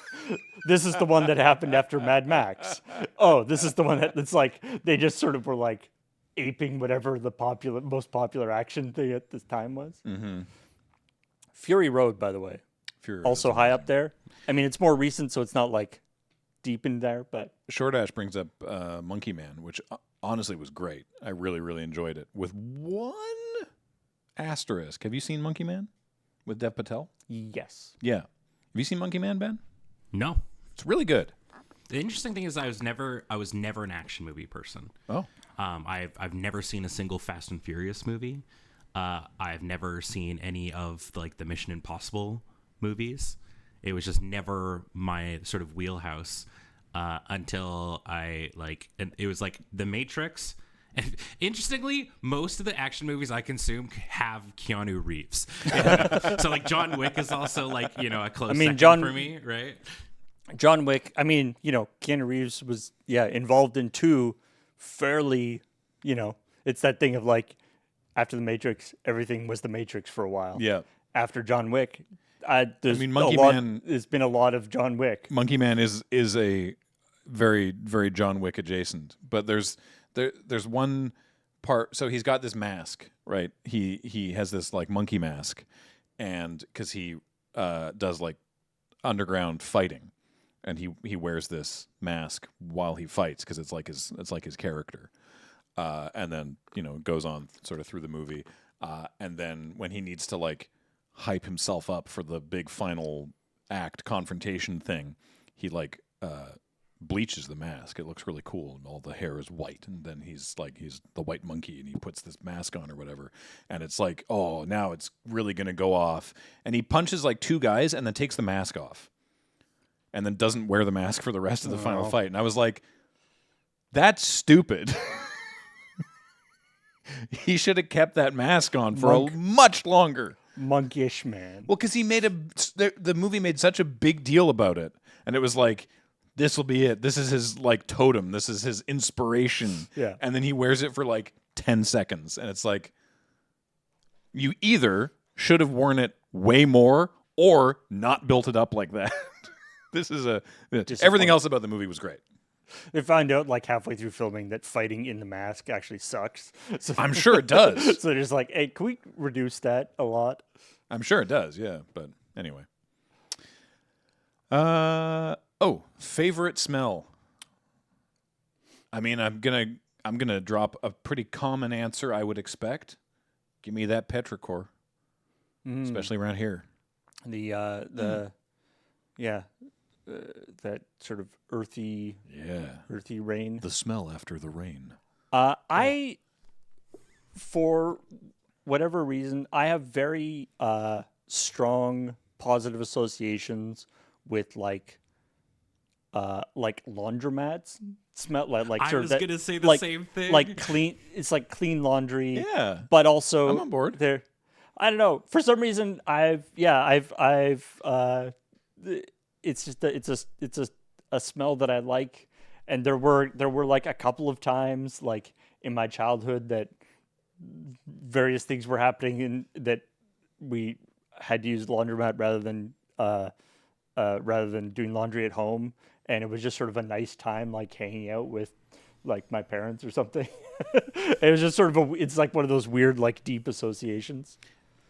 this is the one that happened after Mad Max. Oh, this is the one that's like they just sort of were like aping whatever the most popular action thing at this time was. Mm-hmm. Fury Road, by the way, Fury also high up there. I mean, it's more recent, so it's not like deep in there, but Short Ash brings up Monkey Man, which honestly was great. I really, really enjoyed it. With one asterisk. Have you seen Monkey Man with Dev Patel? yes. Yeah. Have you seen Monkey Man, Ben? No. It's really good. The interesting thing is I was never an action movie person. Oh. I've never seen a single Fast and Furious movie. I've never seen any of like the Mission Impossible movies. It was just never my sort of wheelhouse until it was like The Matrix. And interestingly, most of the action movies I consume have Keanu Reeves. So like John Wick is also like, a close second for me, right? John Wick, I mean, Keanu Reeves was, involved in two fairly, it's that thing of like, after The Matrix, everything was The Matrix for a while. Yeah. After John Wick, there's been a lot of John Wick. Monkey Man is a very, very John Wick adjacent. But there's one part. So he's got this mask, right? He has this like monkey mask, and because he does like underground fighting. And he wears this mask while he fights because it's like his character, and then goes on sort of through the movie, and then when he needs to like hype himself up for the big final act confrontation thing, he like bleaches the mask. It looks really cool, and all the hair is white, and then he's the white monkey, and he puts this mask on or whatever, and it's like, oh, now it's really gonna go off, and he punches like two guys and then takes the mask off. And then doesn't wear the mask for the rest of the final fight. And I was like, that's stupid. He should have kept that mask on for much longer. Monkish man. Well, because the movie made such a big deal about it. And it was like, this will be it. This is his like totem. This is his inspiration. Yeah. And then he wears it for like 10 seconds. And it's like, you either should have worn it way more or not built it up like that. This is everything else about the movie was great. They found out like halfway through filming that fighting in the mask actually sucks. So, I'm sure it does. so they're just like, hey, can we reduce that a lot? I'm sure it does, yeah. But anyway. Favorite smell. I mean, I'm gonna drop a pretty common answer I would expect. Give me that petrichor. Especially around here. That sort of earthy rain. The smell after the rain. I, for whatever reason, I have very strong positive associations with like laundromats. Smell like I sort was of gonna say the like, same thing. Like clean. It's like clean laundry. Yeah. but also I'm on board. There, I don't know. For some reason, it's just a smell that I like, and there were like a couple of times like in my childhood that various things were happening and that we had to use the laundromat rather than doing laundry at home, and it was just sort of a nice time like hanging out with like my parents or something. It was just sort of it's like one of those weird like deep associations.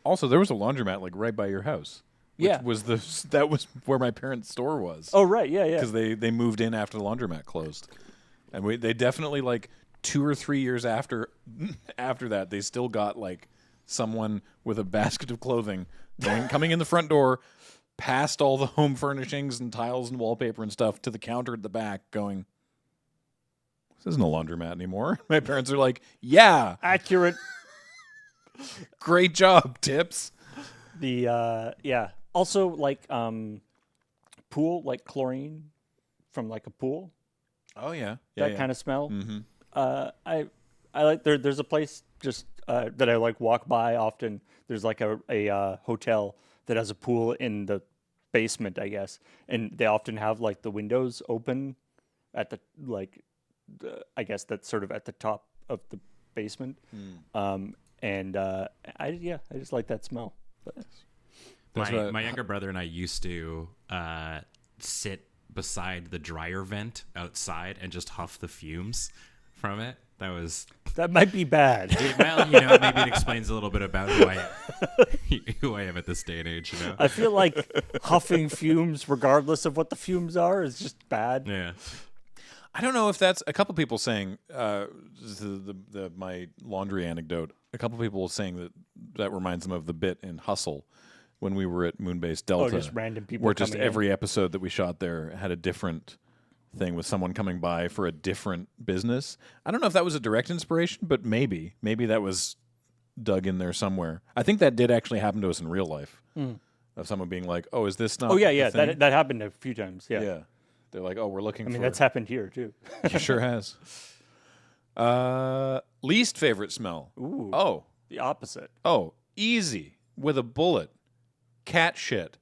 Also, there was a laundromat like right by your house. Which Yeah. that was where my parents' store was. Oh right, yeah. Because they moved in after the laundromat closed, and they definitely like 2 or 3 years after that they still got like someone with a basket of clothing coming in the front door, past all the home furnishings and tiles and wallpaper and stuff to the counter at the back, going, "This isn't a laundromat anymore." My parents are like, "Yeah, Accurate. great job, Tips." Also like pool, like chlorine from like a pool. Oh yeah, That kind of smell. Mm-hmm. I like there's a place just that I like walk by often. There's like a hotel that has a pool in the basement, I guess, and they often have like the windows open at the I guess that's sort of at the top of the basement. I just like that smell. But My younger brother and I used to sit beside the dryer vent outside and just huff the fumes from it. That might be bad. Well, maybe it explains a little bit about who I am at this day and age. I feel like huffing fumes, regardless of what the fumes are, is just bad. Yeah. I don't know if that's a couple people saying my laundry anecdote. A couple people saying that reminds them of the bit in Hustle when we were at Moonbase Delta. Just random people where just coming in. every episode that we shot there had a different thing with someone coming by for a different business. I don't know if that was a direct inspiration, but maybe that was dug in there somewhere. I think that did actually happen to us in real life. Of someone being like, "Oh, is this not?" Oh yeah, the yeah. thing?" That happened a few times. Yeah. Yeah. They're like, "Oh, we're looking." I mean, for... that's happened here too. It sure has. Least favorite smell. Ooh. Oh, The opposite. oh, easy with a bullet. Cat shit.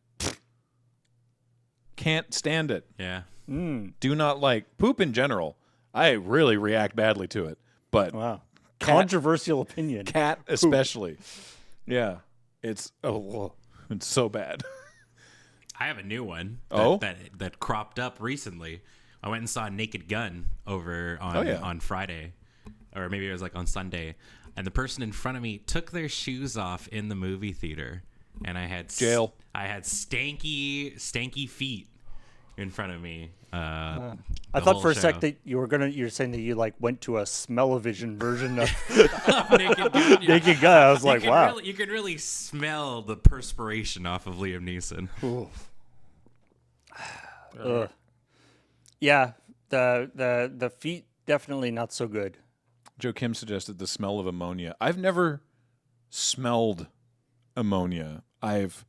Can't stand it. Yeah. Do not like poop in general. I really react badly to it, but Wow. Controversial opinion. cat especially. Yeah, it's so bad. I have a new one Oh? that cropped up recently. I went and saw Naked Gun over on Friday, or maybe it was like on Sunday, and the person in front of me took their shoes off in the movie theater, and I had Jail. I had stanky feet in front of me. I thought for a sec that you're saying that you like went to a smell-o-vision version of Naked Gun. Yeah. Naked Gun. I was like, wow. You could really smell the perspiration off of Liam Neeson. Yeah, the feet definitely not so good. Joe Kim suggested the smell of ammonia. I've never smelled ammonia. I've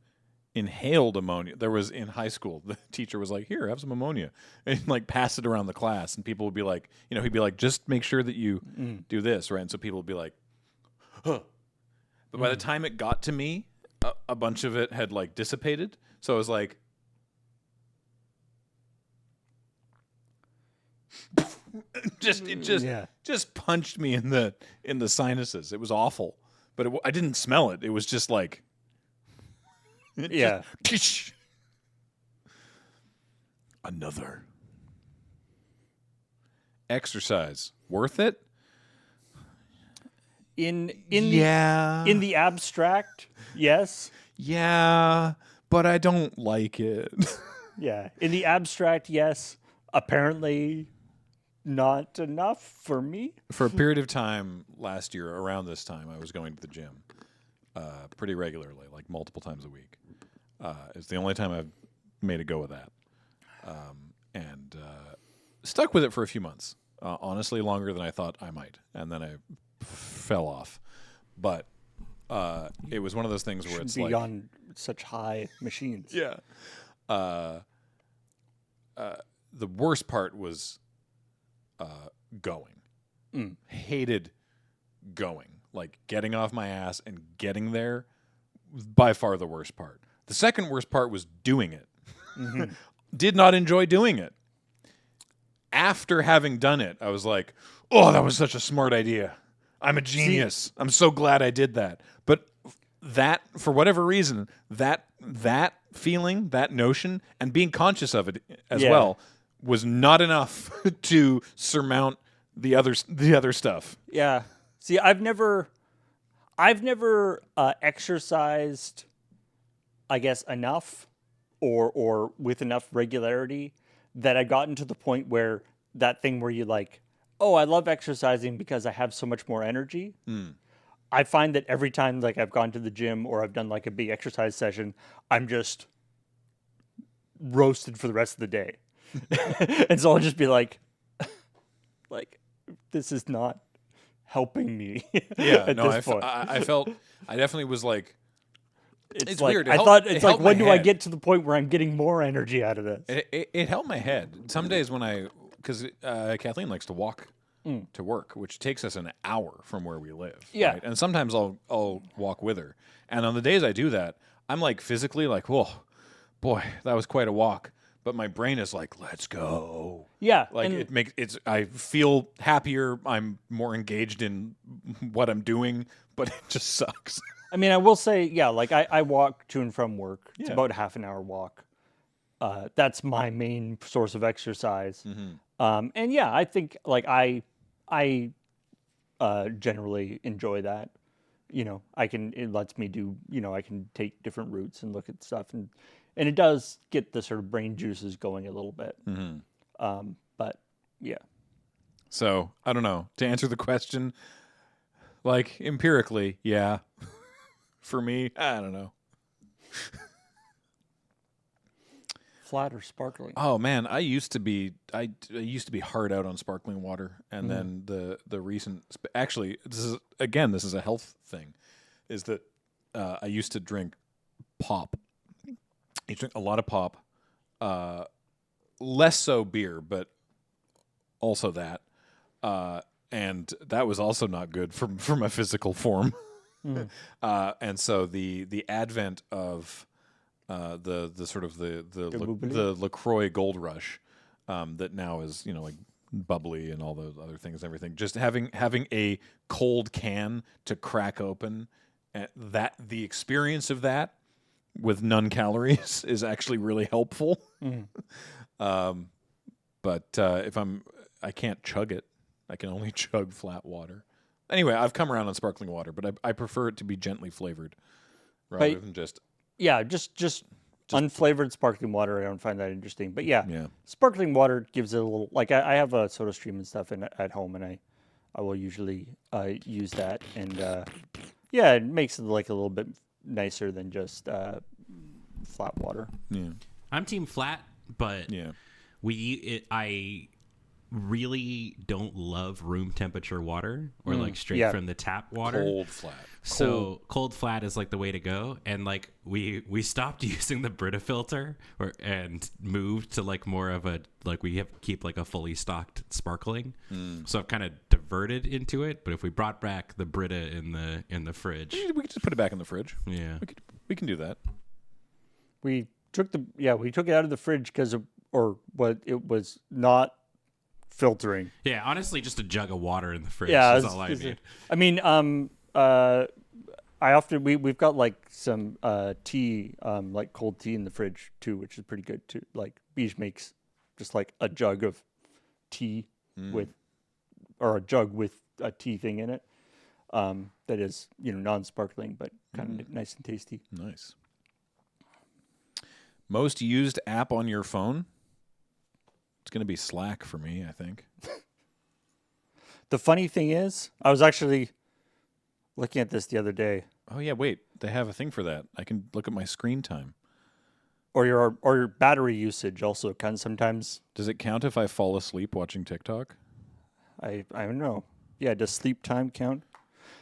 inhaled ammonia. There was in high school, the teacher was like, "Here, have some ammonia," and like pass it around the class, and people would be like, he'd be like, "Just make sure that you do this," right? And so people would be like, "Huh." But by the time it got to me, a bunch of it had like dissipated. So I was like, just punched me in the sinuses. It was awful, but I didn't smell it. It was just like, another. exercise worth it? In Yeah. the abstract, yes. Yeah, but I don't like it. Yeah. In the abstract, yes. Apparently not enough for me. For a period of time last year, around this time, I was going to the gym pretty regularly, like multiple times a week. It's the only time I've made a go of that. And stuck with it for a few months. Honestly, longer than I thought I might. And then I fell off. But it was one of those things where it's Be like... on such high machines. Yeah. The worst part was going. Hated going. Like getting off my ass and getting there was by far the worst part. The second worst part was doing it. Did not enjoy doing it. After having done it, I was like, oh, that was such a smart idea. I'm a genius. I'm so glad I did that. But that, for whatever reason, that feeling, that notion, and being conscious of it as well was not enough to surmount the other stuff. Yeah. See, I've never exercised, I guess, enough or with enough regularity that I've gotten to the point where that thing where you like, oh, I love exercising because I have so much more energy. I find that every time like I've gone to the gym or I've done like a big exercise session, I'm just roasted for the rest of the day. And so I'll just be like this is not helping me. Yeah, at no, this point. I definitely was like, it's like, weird. I thought it's like, helped my when do I head. get to the point where I'm getting more energy out of this? It helped my head. Some days when because Kathleen likes to walk to work, which takes us an hour from where we live. Yeah. Right? And sometimes I'll walk with her. And on the days I do that, I'm like physically like, whoa, boy, that was quite a walk. But my brain is like, let's go. Yeah, Like and I feel happier. I'm more engaged in what I'm doing, but it just sucks. I mean, I will say, yeah, like I walk to and from work. It's Yeah. about a half an hour walk. That's my main source of exercise. And yeah, I think like I generally enjoy that. You know, it lets me do, I can take different routes and look at stuff and it does get the sort of brain juices going a little bit. But yeah. So I don't know. To answer the question, like empirically, yeah. For me, I don't know. Flat or sparkling? Oh man, I used to be hard out on sparkling water, and then the recent actually this is a health thing, is that I used to drink pop. I drink a lot of pop, less so beer, but also that, and that was also not good for my physical form. And so the advent of the sort of the LaCroix Gold Rush that now is like bubbly and all those other things and everything. Just having a cold can to crack open, that the experience of that with none calories is actually really helpful. But I can't chug it. I can only chug flat water. Anyway, I've come around on sparkling water, but I prefer it to be gently flavored rather than just... Yeah, just unflavored sparkling water. I don't find that interesting. But yeah. Yeah. Sparkling water gives it a little... Like, I have a Soda Stream and stuff at home, and I will usually use that. And, yeah, it makes it like a little bit nicer than just flat water. Yeah. I'm team flat, but Yeah. I really don't love room temperature water or like straight Yeah. from the tap water. Cold flat. So cold flat is like the way to go, and like we stopped using the Brita filter and moved to like more of a like we have keep like a fully stocked sparkling. So I've kind of diverted into it. But if we brought back the Brita in the fridge, We could just put it back in the fridge. yeah, We can do that. We took it out of the fridge because it was not filtering. yeah. Honestly, just a jug of water in the fridge Yeah, is all I need. I mean, I often we've got like some tea, like cold tea in the fridge too, which is pretty good too. Like Beige makes just like a jug of tea with or a jug with a tea thing in it. That is, non-sparkling, but kind of nice and tasty. Nice. Most used app on your phone? It's going to be Slack for me, I think. The funny thing is, I was actually looking at this the other day. Oh, yeah, wait. They have a thing for that. I can look at my screen time. Or your battery usage also kind of sometimes. Does it count if I fall asleep watching TikTok? I don't know. Yeah, does sleep time count?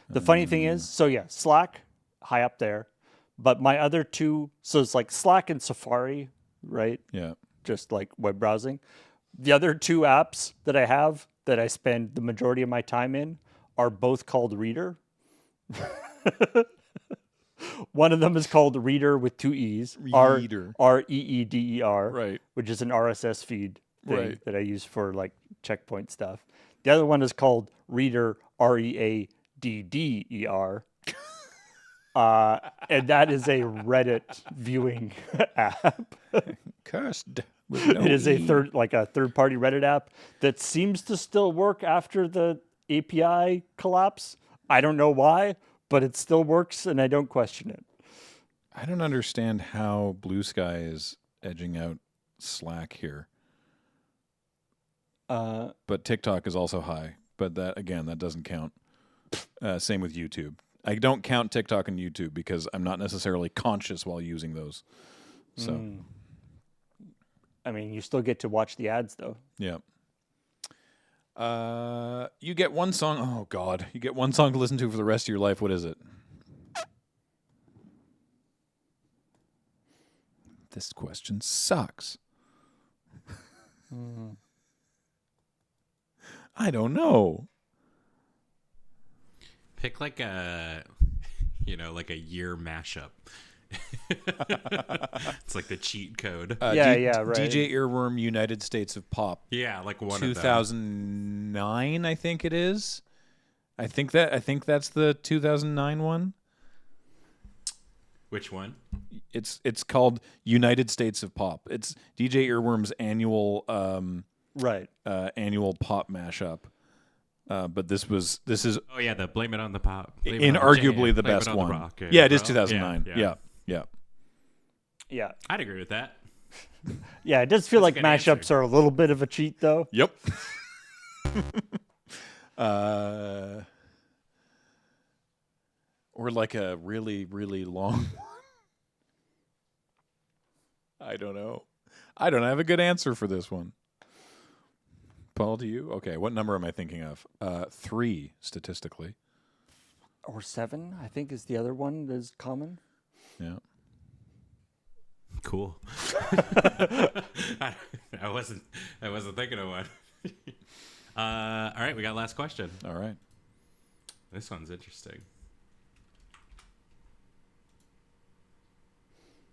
The funny thing is, Slack, high up there. But my other two, so it's like Slack and Safari, right? Yeah. Just like web browsing. The other two apps that I have that I spend the majority of my time in are both called Reader. One of them is called Reader with two E's. Reader. Reeder. Right. Which is an RSS feed thing Right. that I use for like checkpoint stuff. The other one is called Reader, Readder. And that is a Reddit viewing app. Cursed. With no It is a E. third-party Reddit app that seems to still work after the API collapse. I don't know why, but it still works, and I don't question it. I don't understand how Blue Sky is edging out Slack here. But TikTok is also high. But that doesn't count. Same with YouTube. I don't count TikTok and YouTube because I'm not necessarily conscious while using those. So, I mean, you still get to watch the ads, though. yeah. You get one song. Oh, God. You get one song to listen to for the rest of your life. What is it? This question sucks. I don't know. Pick like a year mashup. It's like the cheat code. Right. DJ Earworm, United States of Pop. Yeah, like one of them. 2009, I think it is. I think that's the 2009 one. Which one? It's called United States of Pop. It's DJ Earworm's annual annual pop mashup. But this is Oh yeah, the Blame It on the Pop. Blame It on inarguably Jam, the Blame It best on one. The rock, Yeah, it is bro. 2009. Yeah. Yeah. I'd agree with that. Yeah, it does feel like That's a good mashups answer. are a little bit of a cheat, though. Yep. Or like a really, really long one. I don't know. I don't have a good answer for this one. Paul, do you? Okay, what number am I thinking of? 3, statistically. Or 7, I think, is the other one that is common. Yeah. Cool. I wasn't thinking of one. All right, we got last question. All right. This one's interesting.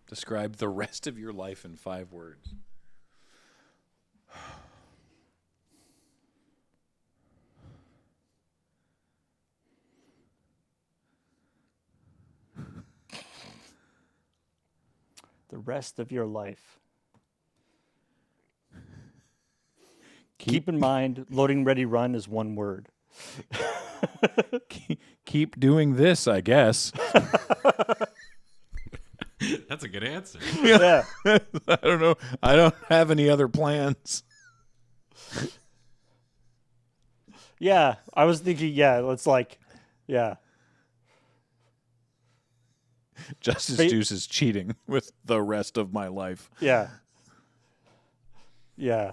Describe the rest of your life in 5 words. The rest of your life. Keep in mind, loading ready run is one word. Keep doing this, I guess. That's a good answer. Yeah. I don't know. I don't have any other plans. Yeah. I was thinking, yeah. Justice Ba- Juice is cheating with the rest of my life. Yeah. Yeah.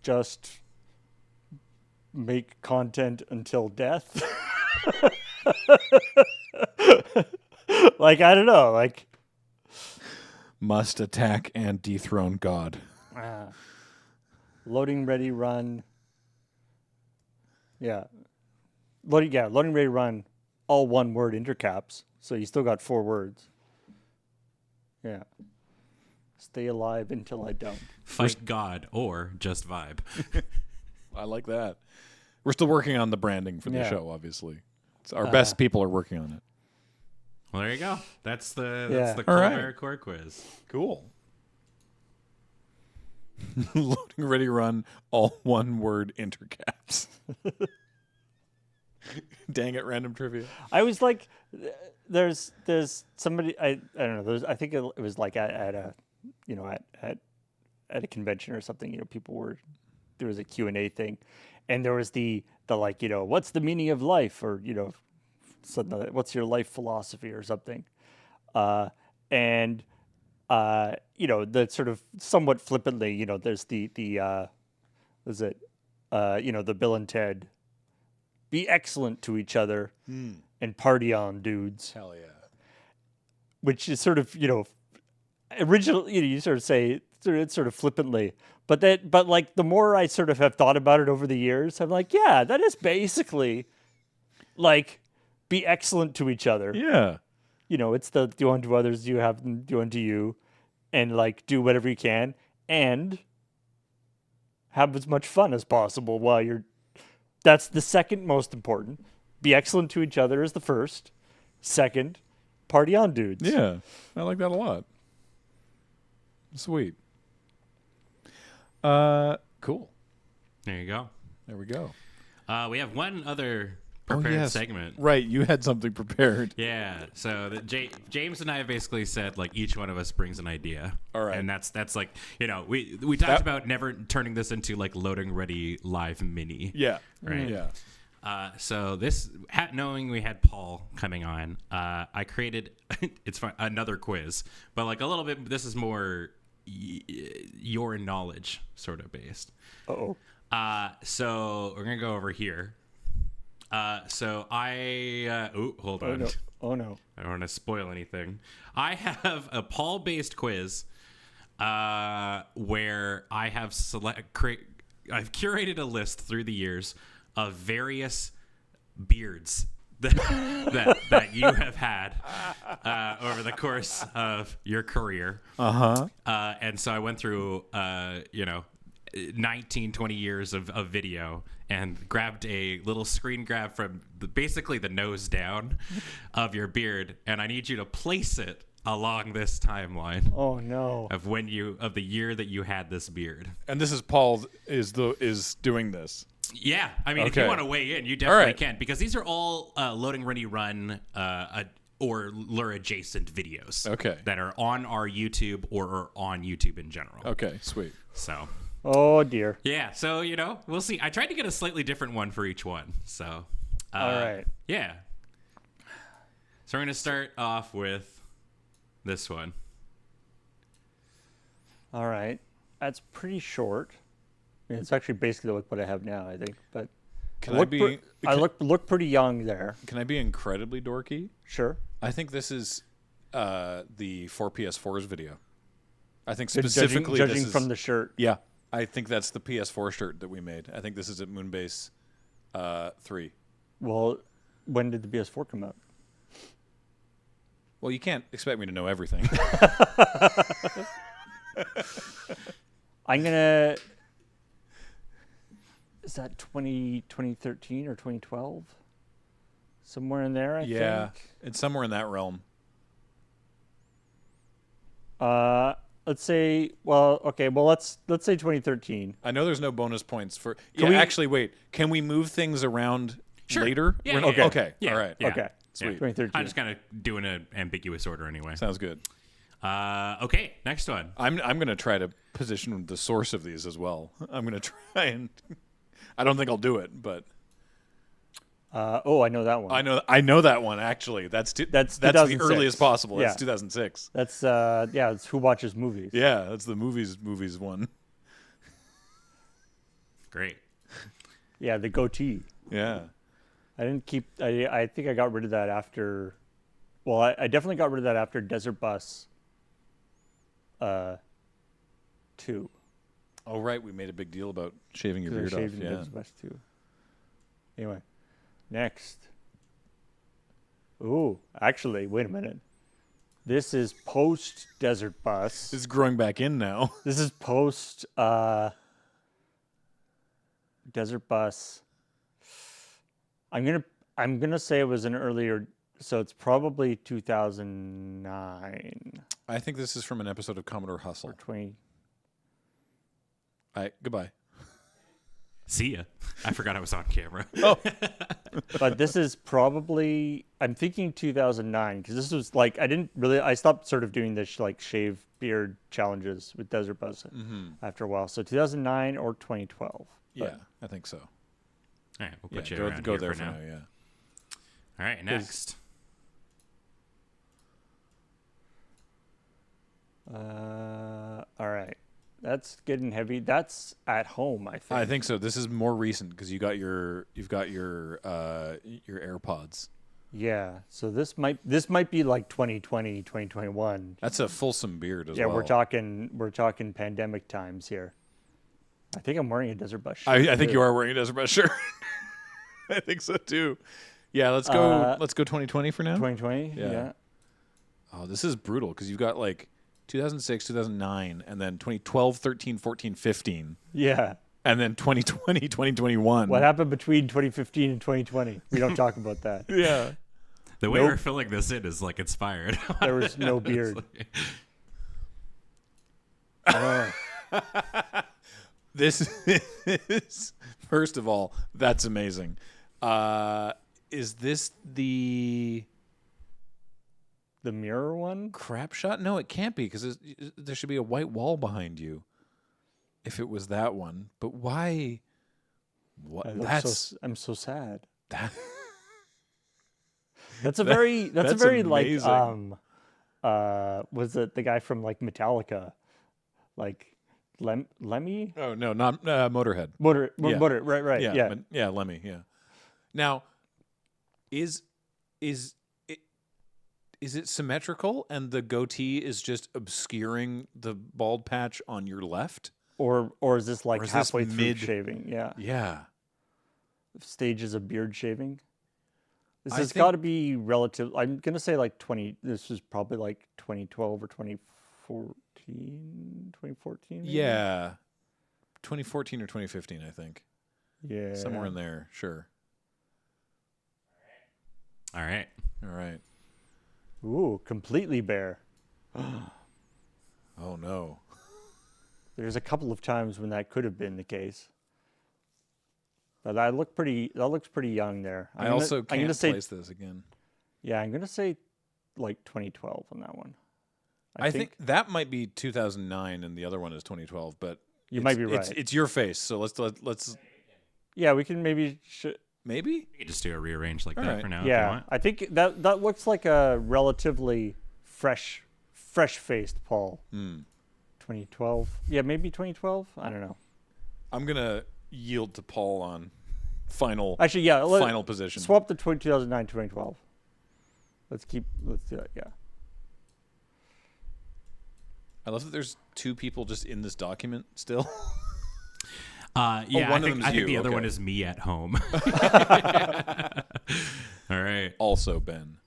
Just make content until death. I don't know. Must attack and dethrone God. Loading ready run. Yeah. Loading ready run, all one word intercaps. So you still got 4 words. Yeah. Stay alive until I don't. Fight God or just vibe. I like that. We're still working on the branding for the Yeah. show, obviously. Our best people are working on it. Well, there you go. That's the Yeah. Colbert All right. Core quiz. Cool. Loading ready run, all one word intercaps. Dang it, random trivia. I was like, there's somebody I don't know. I think it was like at a, you know, at a convention or something. You know, there was a Q&A thing, and there was the like, you know, what's the meaning of life, or you know, something like, what's your life philosophy or something, and you know, the sort of somewhat flippantly, you know, there's the was it, you know, the Bill and Ted, be excellent to each other and party on, dudes, Hell yeah. which is sort of, you know, original, you know, you sort of say it's sort of flippantly, but like the more I sort of have thought about it over the years, I'm like, yeah, that is basically like be excellent to each other. Yeah. You know, it's the do unto others, you have them do unto you, and like do whatever you can and have as much fun as possible while you're. That's the second most important. Be excellent to each other is the first. Second, party on, dudes. Yeah. I like that a lot. Sweet. Cool. There you go. There we go. We have one other prepared segment. Right, you had something prepared. Yeah. So James and I have basically said like each one of us brings an idea. All right. And that's like, you know, we talked about never turning this into like Loading Ready Live Mini. Yeah. Right. Yeah. So this, knowing we had Paul coming on, I created it's fun, another quiz, but like a little bit. This is more your knowledge sort of based. Uh-oh. So we're gonna go over here. So I hold on. No. Oh no. I don't want to spoil anything. I have a Paul-based quiz where I have I've curated a list through the years of various beards that you have had over the course of your career. And so I went through, 19, 20 years of video and grabbed a little screen grab from basically the nose down of your beard. And I need you to place it along this timeline Oh no. of the year that you had this beard. And this is Paul is doing this. Yeah, I mean, if Okay. you want to weigh in, you definitely right. can, because these are all Loading Ready Run or Lure adjacent videos. Okay. That are on our YouTube or are on YouTube in general. Okay, sweet. So Oh dear. yeah, so we'll see. I tried to get a slightly different one for each one. So All right. yeah. So we're gonna start off with this one. All right. That's pretty short. I mean, it's actually basically like what I have now, I think. But Can I be I look pretty young there. Can I be incredibly dorky? Sure. I think this is the 4PS4's video. I think Judging specifically this is, from the shirt. Yeah, I think that's the PS4 shirt that we made. I think this is at Moonbase 3. Well, when did the PS4 come out? Well, you can't expect me to know everything. I'm gonna. Is that 2013 or 2012? Somewhere in there, I Yeah, think. it's somewhere in that realm. Let's say. Well, okay. Well, let's say 2013. I know there's no bonus points for. Can we- actually, wait. Can we move things around Sure. later? Yeah, We're- yeah, okay. yeah. Okay. Yeah, All right. yeah. Okay. Sweet. 2013. I'm just kind of doing an ambiguous order anyway. Sounds good. Okay, next one. I'm gonna try to position the source of these as well. I'm gonna try and. I don't think I'll do it, but Oh, I know that one. I know that one actually. That's the 2006. earliest possible. That's Yeah. 2006. That's yeah. It's Who Watches Movies. Yeah, that's the movies one. Great. Yeah, the goatee. Yeah. I didn't keep. I think I got rid of that after. Well, I definitely got rid of that after Desert Bus. 2. Oh right, we made a big deal about shaving your Because I beard shaved off. in Yeah. Desert Bus 2. Anyway, next. Ooh, actually, wait a minute. This is post Desert Bus. It's growing back in now. This is post Desert Bus. I'm gonna say it was an earlier, so it's probably 2009 I think this is from an episode of Commodore Hustle. or 20. Goodbye. See ya. I forgot I was on camera. But this is probably, I'm thinking 2009, because this was like, I stopped sort of doing this like shave beard challenges with Desert Buzz after a while. So 2009 or 2012. Yeah, I think so. All right, we'll Yeah, put you go, around go here there for now. Yeah. All right, next. All right. That's getting heavy. That's at home, I think. I think so. This is more recent because you've got your AirPods. Yeah. So this might be like 2020, 2021. That's a fulsome beard as Yeah, well. we're talking pandemic times here. I think I'm wearing a Desert Bus shirt. I think too. you are wearing a Desert Bus shirt. I think so too. Yeah, let's go. Let's go 2020 for now. 2020. Yeah. Yeah. Oh, this is brutal because you've got like 2006, 2009, and then 2012, 13, 14, 15, Yeah. and then 2020, 2021. What happened between 2015 and 2020? We don't talk about that. Yeah. The way Nope. we're filling this in is like inspired. There was no beard. Oh. This is, first of all, that's amazing. Is this the The mirror one? crap shot? No, it can't be because there should be a white wall behind you. If it was that one, but why? What? I look That's I'm so sad. that. That's a very that's like amazing. was it the guy from like Metallica? Like Lemmy? Oh no, not Motorhead. Yeah. Motor, right. Yeah. Yeah, Lemmy. Yeah. Now, is it symmetrical and the goatee is just obscuring the bald patch on your left? Or is this like Or is this halfway through mid- shaving? Yeah. Yeah. Stages of beard shaving. This I has think- got to be relative. I'm going to say like 20. This is probably like 2012 or 2014. Maybe? Yeah. 2014 or 2015, I think. Yeah. Somewhere in there, sure. All right. All right. Ooh, completely bare. Oh no. There's a couple of times when that could have been the case. But that looks pretty young there. I also I'm can't gonna say, place this again. yeah, I'm going to say like 2012 on that one. I think that might be 2009 and the other one is 2012, but you might be right. It's your face, so let's Yeah, we can maybe maybe? You can just do a rearrange like All that right. for now if you yeah, want. I think that looks like a relatively fresh-faced Paul. 2012. Yeah, maybe 2012. I don't know. I'm going to yield to Paul on final Actually, yeah. final position. Swap the 2009 2012. Let's do that. Yeah. I love that there's two people just in this document still. Yeah, one I of think, them's I think you, the other okay. one is me at home. All right. Also Ben.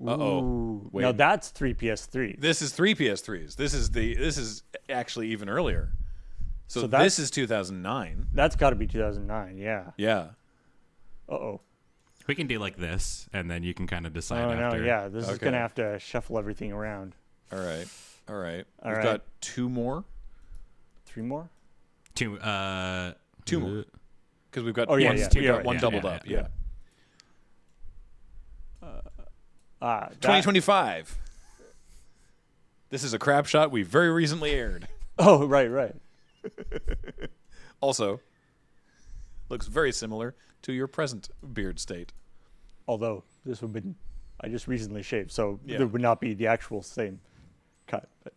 Uh-oh. Ooh. Wait. No, that's 3PS3. This is 3 PS3s. This is actually even earlier. So that's- this is 2009. That's got to be 2009. Yeah. Yeah. Uh-oh. We can do like this, and then you can kind of decide Oh, no. after. Yeah. This is Okay. going to have to shuffle everything around. All right. All right. All We've right. got two more. 3 more? Two More. Because we've got Oh, yeah, one, yeah. we've Yeah, got right. one Yeah, doubled yeah, up. yeah. Yeah. 2025. 2025. This is a crap shot we very recently aired. Oh, right. Also, looks very similar to your present beard state. Although this would have been, I just recently shaved, so Yeah. there would not be the actual same cut. But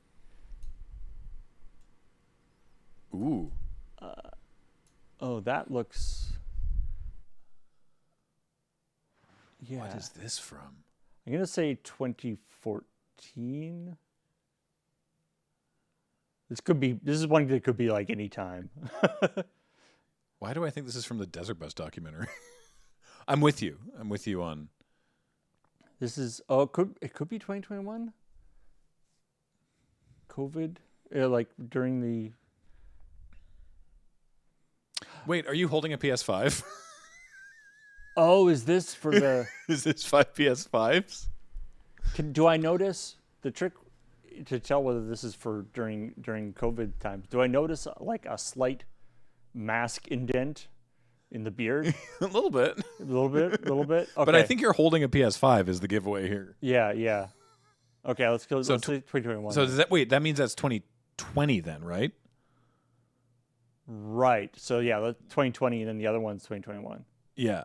Ooh. oh, that looks. Yeah, What is this from? I'm gonna say 2014. This is one that could be like any time. Why do I think this is from the Desert Bus documentary? I'm with you. I'm with you on. This is it could be 2021. COVID, like during the. Wait, are you holding a PS5? Oh, is this for the? Is this 5 PS5s? Do I notice the trick? to tell whether this is for during COVID times, do I notice like a slight mask indent in the beard? A little bit. A little bit. Okay. But I think you're holding a PS5 is the giveaway here. Yeah. Okay, let's go. So let's say 2021. So does that that means that's 2020 then, right? Right. So yeah, 2020, and then the other one's 2021. Yeah.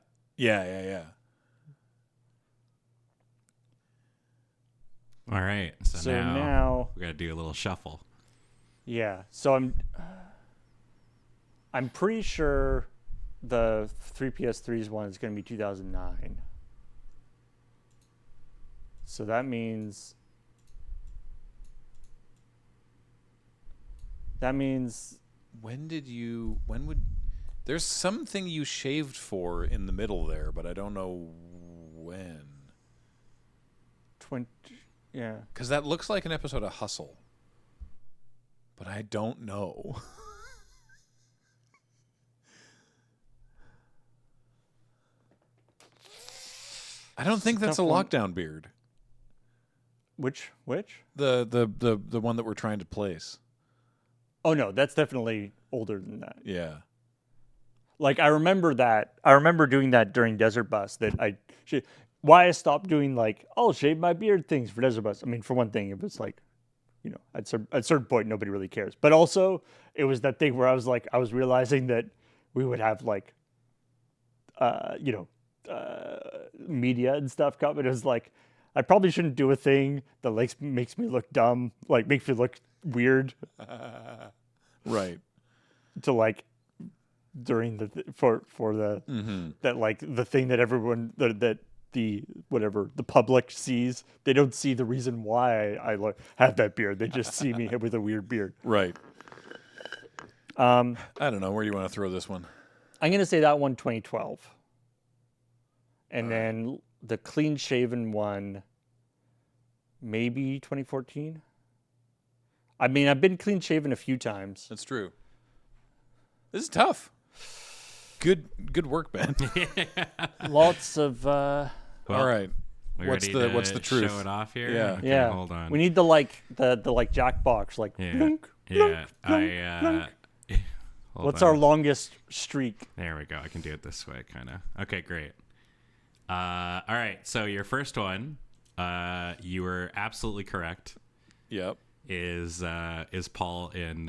All right. So now we got to do a little shuffle. yeah. So I'm pretty sure the 3 PS3s one is going to be 2009. So that means when would there's something you shaved for in the middle there, but I don't know when. 20. Yeah. Because that looks like an episode of Hustle. But I don't know. I don't think that's a tough one. lockdown beard. Which? The one that we're trying to place. Oh no, that's definitely older than that. Yeah. Like I remember doing that during Desert Bus. Why I stopped doing like I'll shave my beard things for Desert Bus. I mean, for one thing, it was like, at a certain point nobody really cares. But also, it was that thing where I was realizing that we would have like, media and stuff come. And it was like, I probably shouldn't do a thing that makes me look dumb, like makes me look weird. Right. To like during the for the that like the thing that everyone that the public sees, they don't see the reason why I have that beard. They just see me with a weird beard. Right. I don't know. Where do you want to throw this one? I'm gonna say that one 2012, and then the clean shaven one maybe 2014. I mean, I've been clean shaven a few times. That's true. This is tough. Good work, Ben. Lots of. All right. What's the truth? Show it off here. Yeah. Okay, Yeah. Hold on. We need the Jackbox like. Yeah. Blunk, Yeah. blunk. Hold What's on. our longest streak? There we go. I can do it this way, kind of. Okay, great. All right. So your first one, you were absolutely correct. Yep. Is Paul in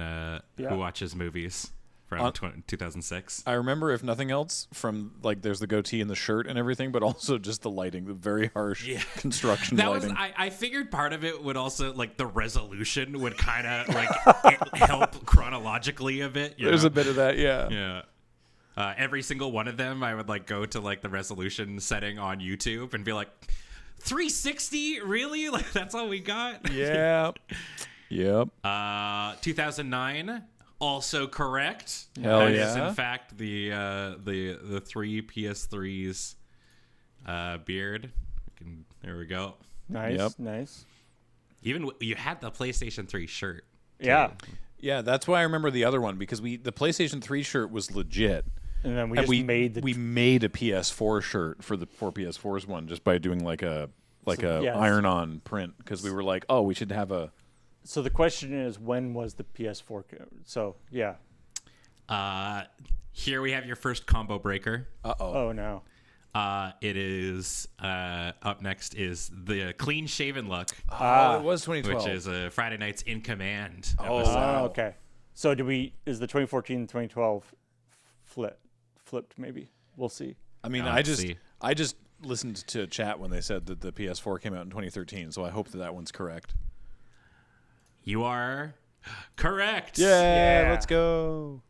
Who Watches Movies from 2006? I remember, if nothing else, from like there's the goatee and the shirt and everything, but also just the lighting, the very harsh construction lighting. I figured part of it would also like the resolution would kind of like help chronologically a bit. There's a bit of that, yeah. Yeah. Every single one of them, I would like go to like the resolution setting on YouTube and be like, 360, really? Like that's all we got? Yeah. Yep. 2009, also correct. Hell That yeah. is in fact the 3 PS3s beard. There we go. Nice, Yep. nice. Even you had the PlayStation 3 shirt. Yeah, Yeah, that's why I remember the other one, because the PlayStation 3 shirt was legit. and then we And just made we made a PS4 shirt for the 4 PS4s one just by doing like a yes. iron-on print, because we were like, oh, we should have a. So the question is, when was the PS4? So yeah. Here we have your first combo breaker. Oh no. It is up next is the clean shaven look, Oh, it was 2012. which is Friday Night's In Command Oh, episode. wow. Okay. So is the 2014 and 2012 flipped maybe? We'll see. I mean, Let's see. I just listened to chat when they said that the PS4 came out in 2013, so I hope that one's correct. You are correct. Yeah. Let's go.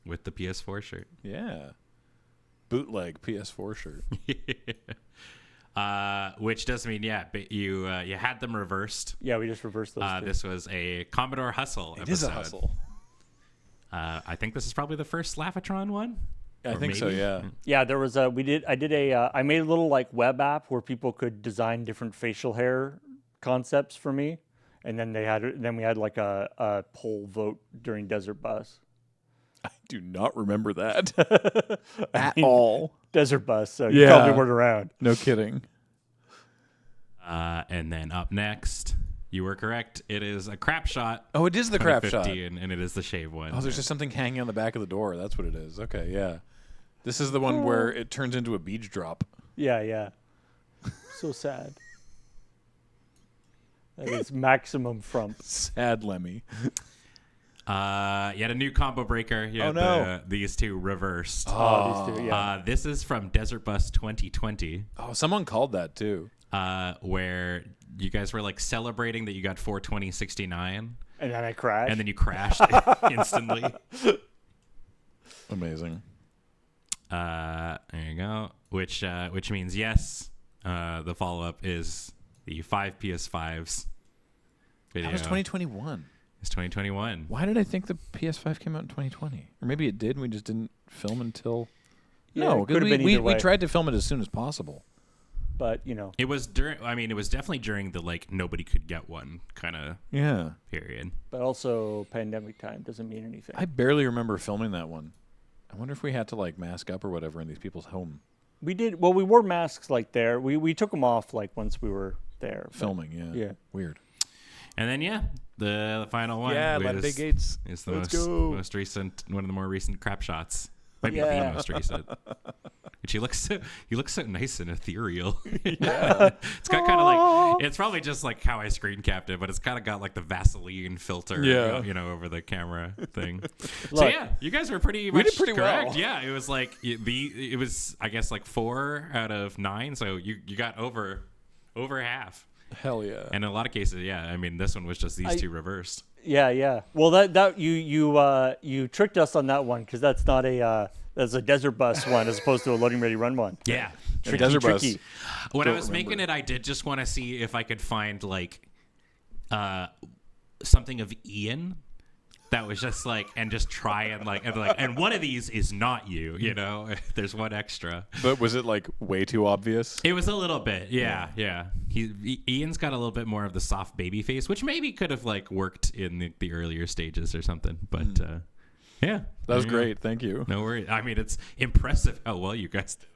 With the PS4 shirt. Yeah. Bootleg PS4 shirt. Which does mean, but you had them reversed. Yeah, we just reversed those two. This was a Commodore Hustle episode. It is a hustle. I think this is probably the first Lavatron one. I Or think so, maybe? yeah. Yeah, there was I made a little like web app where people could design different facial hair concepts for me, and then we had like a poll vote during Desert Bus. I do not remember that at all. Desert Bus, so you Yeah. probably weren't around. No kidding. And then up next, You were correct. It is a crap shot. Oh, it is the crap shot. 2015, and it is the shave one. Oh, there's just something hanging on the back of the door. That's what it is. Okay, yeah. This is the one where it turns into a beach drop. Yeah. So sad. That is maximum frump. Sad Lemmy. You had a new combo breaker. You had no. These two reversed. Oh, these two, yeah. This is from Desert Bus 2020. Oh, someone called that too. Where you guys were like celebrating that you got 42069, And then I crashed. and then you crashed instantly. Amazing. There you go. Which means yes. The follow up is the 5 PS5s video. That was 2021. It's 2021. Why did I think the PS5 came out in 2020? Or maybe it did and we just didn't film until... Yeah, no, it could have been we either way. tried to film it as soon as possible. But, It was during. I mean, it was definitely during the like nobody could get one kind of Yeah. period. but also pandemic time doesn't mean anything. I barely remember filming that one. I wonder if we had to like mask up or whatever in these people's home. We did. Well, we wore masks like there. We took them off like once we were there. but- Filming, yeah. Yeah. Weird. And then the final one. Yeah, is, Latter-day Gates. is the Let's most go. most recent, one of the more recent crap shots. Might be Yeah. the most recent. Which he looks so nice and ethereal. Yeah. It's got kind of like, it's probably just like how I screen capped it, but it's kind of got like the Vaseline filter, Yeah. Over the camera thing. So Look. yeah, you guys were pretty We much did pretty correct. well. Yeah, it was like it was I guess like 4 out of 9, so you got over half. Hell yeah. And in a lot of cases, yeah, I mean this one was just these two reversed. Yeah. Well, that you tricked us on that one because that's not that's a Desert Bus one as opposed to a Loading Ready Run one. Yeah. The Desert Bus. tricky. When I Don't was remember. making it, I did just want to see if I could find like something of Ian that was just like, and just try and one of these is not you, there's one extra. But was it like way too obvious? It was a little bit, yeah. Ian's got a little bit more of the soft baby face, which maybe could have like worked in the earlier stages or something, but yeah. That was there you go. great. Thank you. No worries. I mean, it's impressive how well you guys did,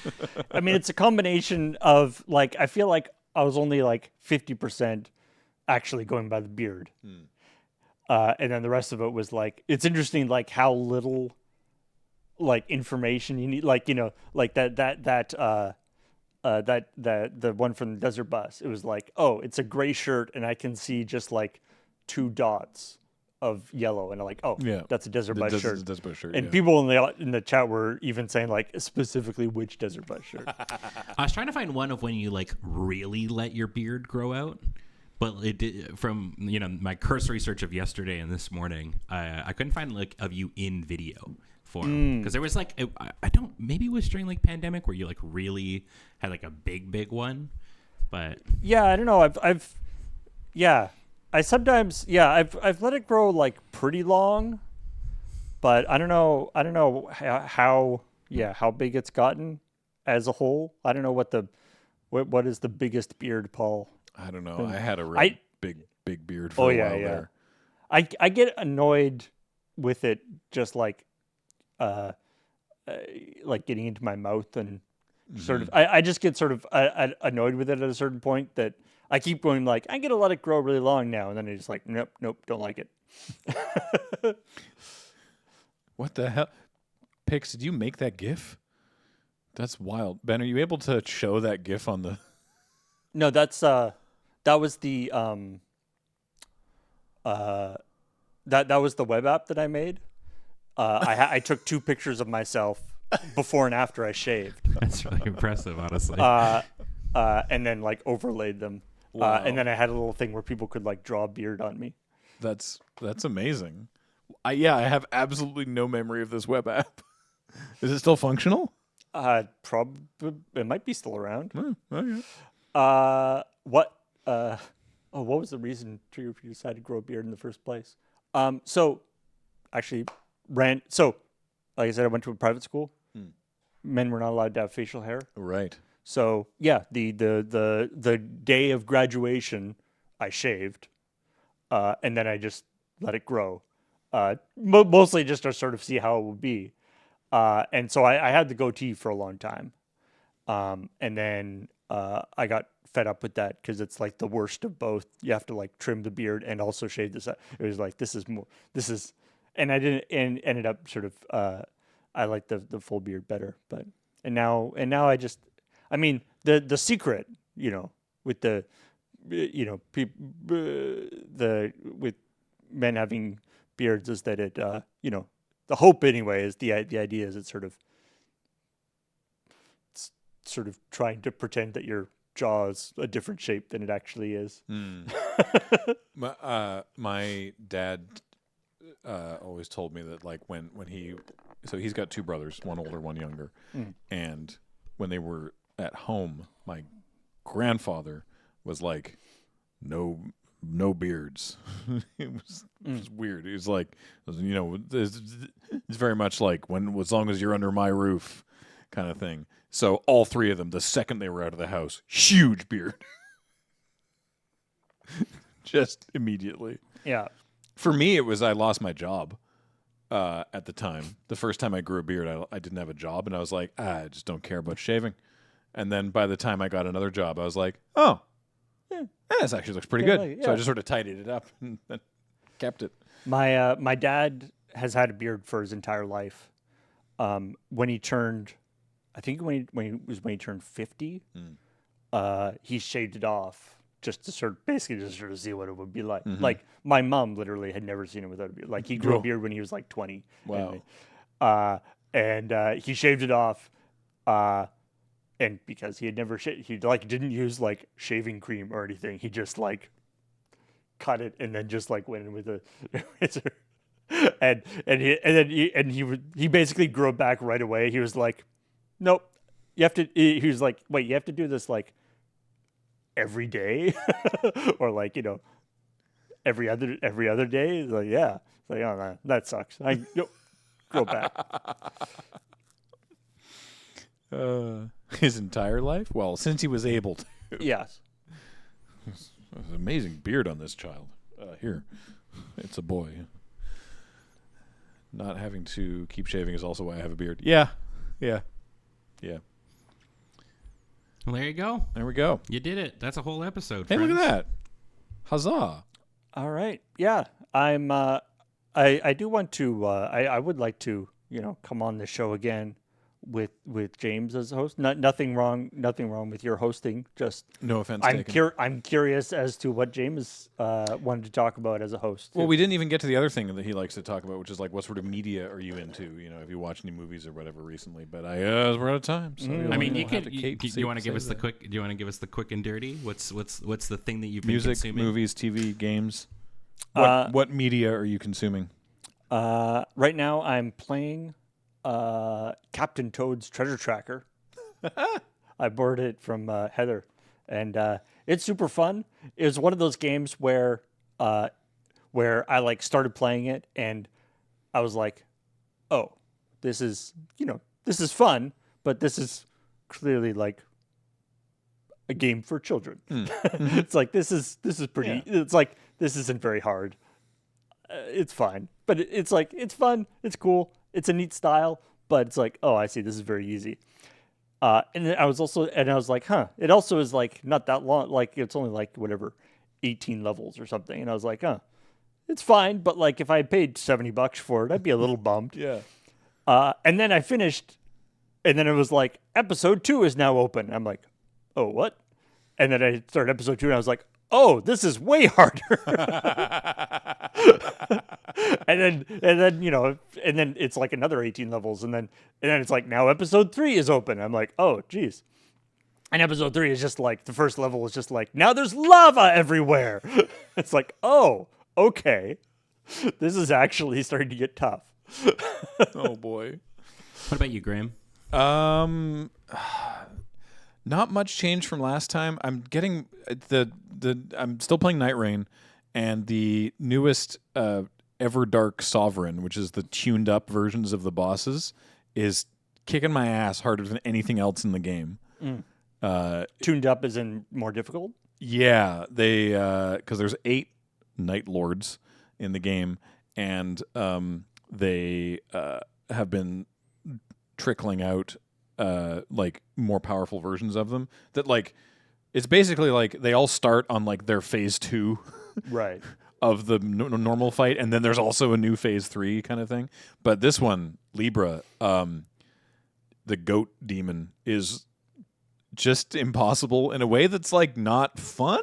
honestly. I mean, it's a combination of like I feel like I was only like 50% actually going by the beard, and then the rest of it was like it's interesting like how little like information you need, like like the one from the Desert Bus. It was like, oh, it's a gray shirt and I can see just like 2 dots of yellow, and I'm like, oh, Yeah. that's a Desert Bus shirt. The Desert Bus shirt. And yeah. people in the chat were even saying like specifically which Desert Bus shirt. I was trying to find one of when you like really let your beard grow out, but it did, from my cursory search of yesterday and this morning, I couldn't find like of you in video form because there was like I don't, maybe it was during like pandemic where you like really had like a big one, but Yeah, I don't know. I sometimes I've let it grow like pretty long, but I don't know how big it's gotten as a whole. I don't know what is the biggest beard, Paul. I don't know. I had a real big beard for a while there. I get annoyed with it just like getting into my mouth and sort of I just get sort of annoyed with it at a certain point that I keep going like I'm gonna let it grow really long now, and then I just like nope, don't like it. What the hell? Pix, did you make that GIF? That's wild. Ben, are you able to show that GIF on the... No, that was the that was the web app that I made. I took 2 pictures of myself before and after I shaved, that's really impressive, honestly. and then like overlaid them. Wow. And then I had a little thing where people could like draw a beard on me. That's amazing. I have absolutely no memory of this web app. Is it still functional? Probably it might be still around. Okay. What was the reason for you decided to grow a beard in the first place? So actually like I said, I went to a private school. Men were not allowed to have facial hair. Right. So yeah, the day of graduation, I shaved, and then I just let it grow, mostly just to sort of see how it would be. And so I had the goatee for a long time, and then I got fed up with that because it's like the worst of both. You have to like trim the beard and also shave this. It was like this is, and I didn't and ended up sort of I like the full beard better. But and now I mean the secret, with the with men having beards is that it the hope anyway is the idea is it's sort of trying to pretend that your jaw is a different shape than it actually is. My dad always told me that, like, when he's got two brothers, one older, one younger, and when they were at home, my grandfather was like, no beards. It was weird. It was like, it's very much like as long as you're under my roof kind of thing. So all three of them, the second they were out of the house, huge beard. Just immediately. Yeah. For me, it was I lost my job at the time. The first time I grew a beard, I didn't have a job, and I was like, I just don't care about shaving. And then by the time I got another job, I was like, oh, this actually looks pretty good. So I just sort of tidied it up and kept it. My dad has had a beard for his entire life. When he turned, I think when he turned 50, he shaved it off just to sort of see what it would be like. Like my mom literally had never seen him without a beard. Like he grew a beard when he was like 20. Wow. And he shaved it off. And because he had never he like didn't use like shaving cream or anything. He just like cut it and then just like went in with a razor. He basically grew it back right away. He was like, nope, you have to. He was like, wait, you have to do this like every day, or like every other day. He's like, yeah. It's like, oh man, that sucks. Grow back. His entire life? Well, since he was able to. Yes. There's an amazing beard on this child. Here, it's a boy. Not having to keep shaving is also why I have a beard. Yeah. Well, there you go. There we go. You did it. That's a whole episode. Hey, friends. look at that. Huzzah. All right. Yeah. I'm. I do want to. I would like to. Come on the show again with James as a host. Nothing wrong with your hosting. Just no offense taken. I'm curious as to what James wanted to talk about as a host. Well, we didn't even get to the other thing that he likes to talk about, which is like, what sort of media are you into? Have you watched any movies or whatever recently? But we're out of time. So I mean, you could. You want to give us the quick? Do you want to give us the quick and dirty? What's the thing that you've been consuming? Music, movies, TV, games. What media are you consuming? Right now, I'm playing Captain Toad's Treasure Tracker. I borrowed it from Heather, and it's super fun. It was one of those games where I like started playing it, and I was like, "Oh, this is fun, but this is clearly like a game for children." It's like this is pretty. Yeah. It's like this isn't very hard. It's fine, but it's like it's fun. It's cool. It's a neat style, but it's like, oh, I see. This is very easy. And then I was like, huh. It also is like not that long. Like it's only like whatever, 18 levels or something. And I was like, huh, it's fine. But like if I had paid $70 for it, I'd be a little bummed. Yeah. And then I finished, and then it was like episode 2 is now open. I'm like, oh, what? And then I started episode 2, and I was like, oh, this is way harder. and then it's like another 18 levels, and then it's like now episode 3 is open. I'm like, oh, geez. And episode 3 is just like the first level is just like now there's lava everywhere. It's like, oh, okay, this is actually starting to get tough. Oh boy. What about you, Graham? Not much change from last time. I'm getting I'm still playing Night Rain, and the newest Everdark Sovereign, which is the tuned up versions of the bosses, is kicking my ass harder than anything else in the game. Tuned up is in more difficult? Yeah, they because there's 8 Night Lords in the game, and they have been trickling out like more powerful versions of them that like It's basically like they all start on like their phase 2 Right. of the normal fight, and then there's also a new phase 3 kind of thing. But this one, Libra, the goat demon, is just impossible in a way that's like not fun.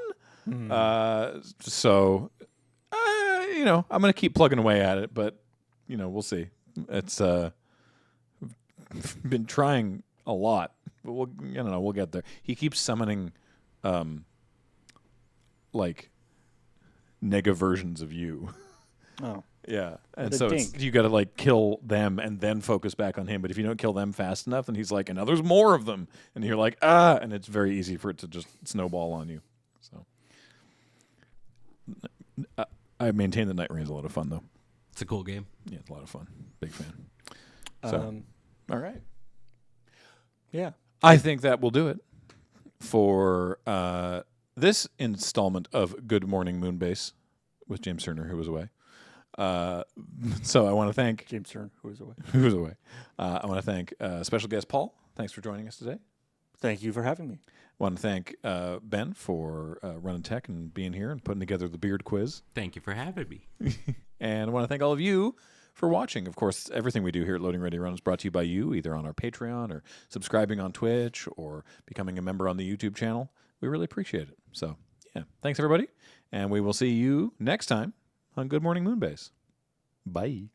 So, I'm gonna keep plugging away at it, but we'll see. It's been trying a lot, but we'll get there. He keeps summoning, like nega versions of you. Oh. Yeah, and What a so dink. you got to like kill them and then focus back on him. But if you don't kill them fast enough, then he's like, and now there's more of them, and you're like, and it's very easy for it to just snowball on you. So I maintain that Night Rain is a lot of fun, though. It's a cool game. Yeah, it's a lot of fun. Big fan. So, all right. Yeah. I think that will do it for this installment of Good Morning Moonbase with James Turner, who was away. So I want to thank James Stern, who was away. I want to thank special guest Paul. Thanks for joining us today. Thank you for having me. I want to thank Ben for running tech and being here and putting together the beard quiz. Thank you for having me. And I want to thank all of you for watching. Of course, everything we do here at Loading Ready Run is brought to you by you, either on our Patreon or subscribing on Twitch or becoming a member on the YouTube channel. We really appreciate it. So, yeah, thanks everybody. And we will see you next time on Good Morning Moonbase. Bye.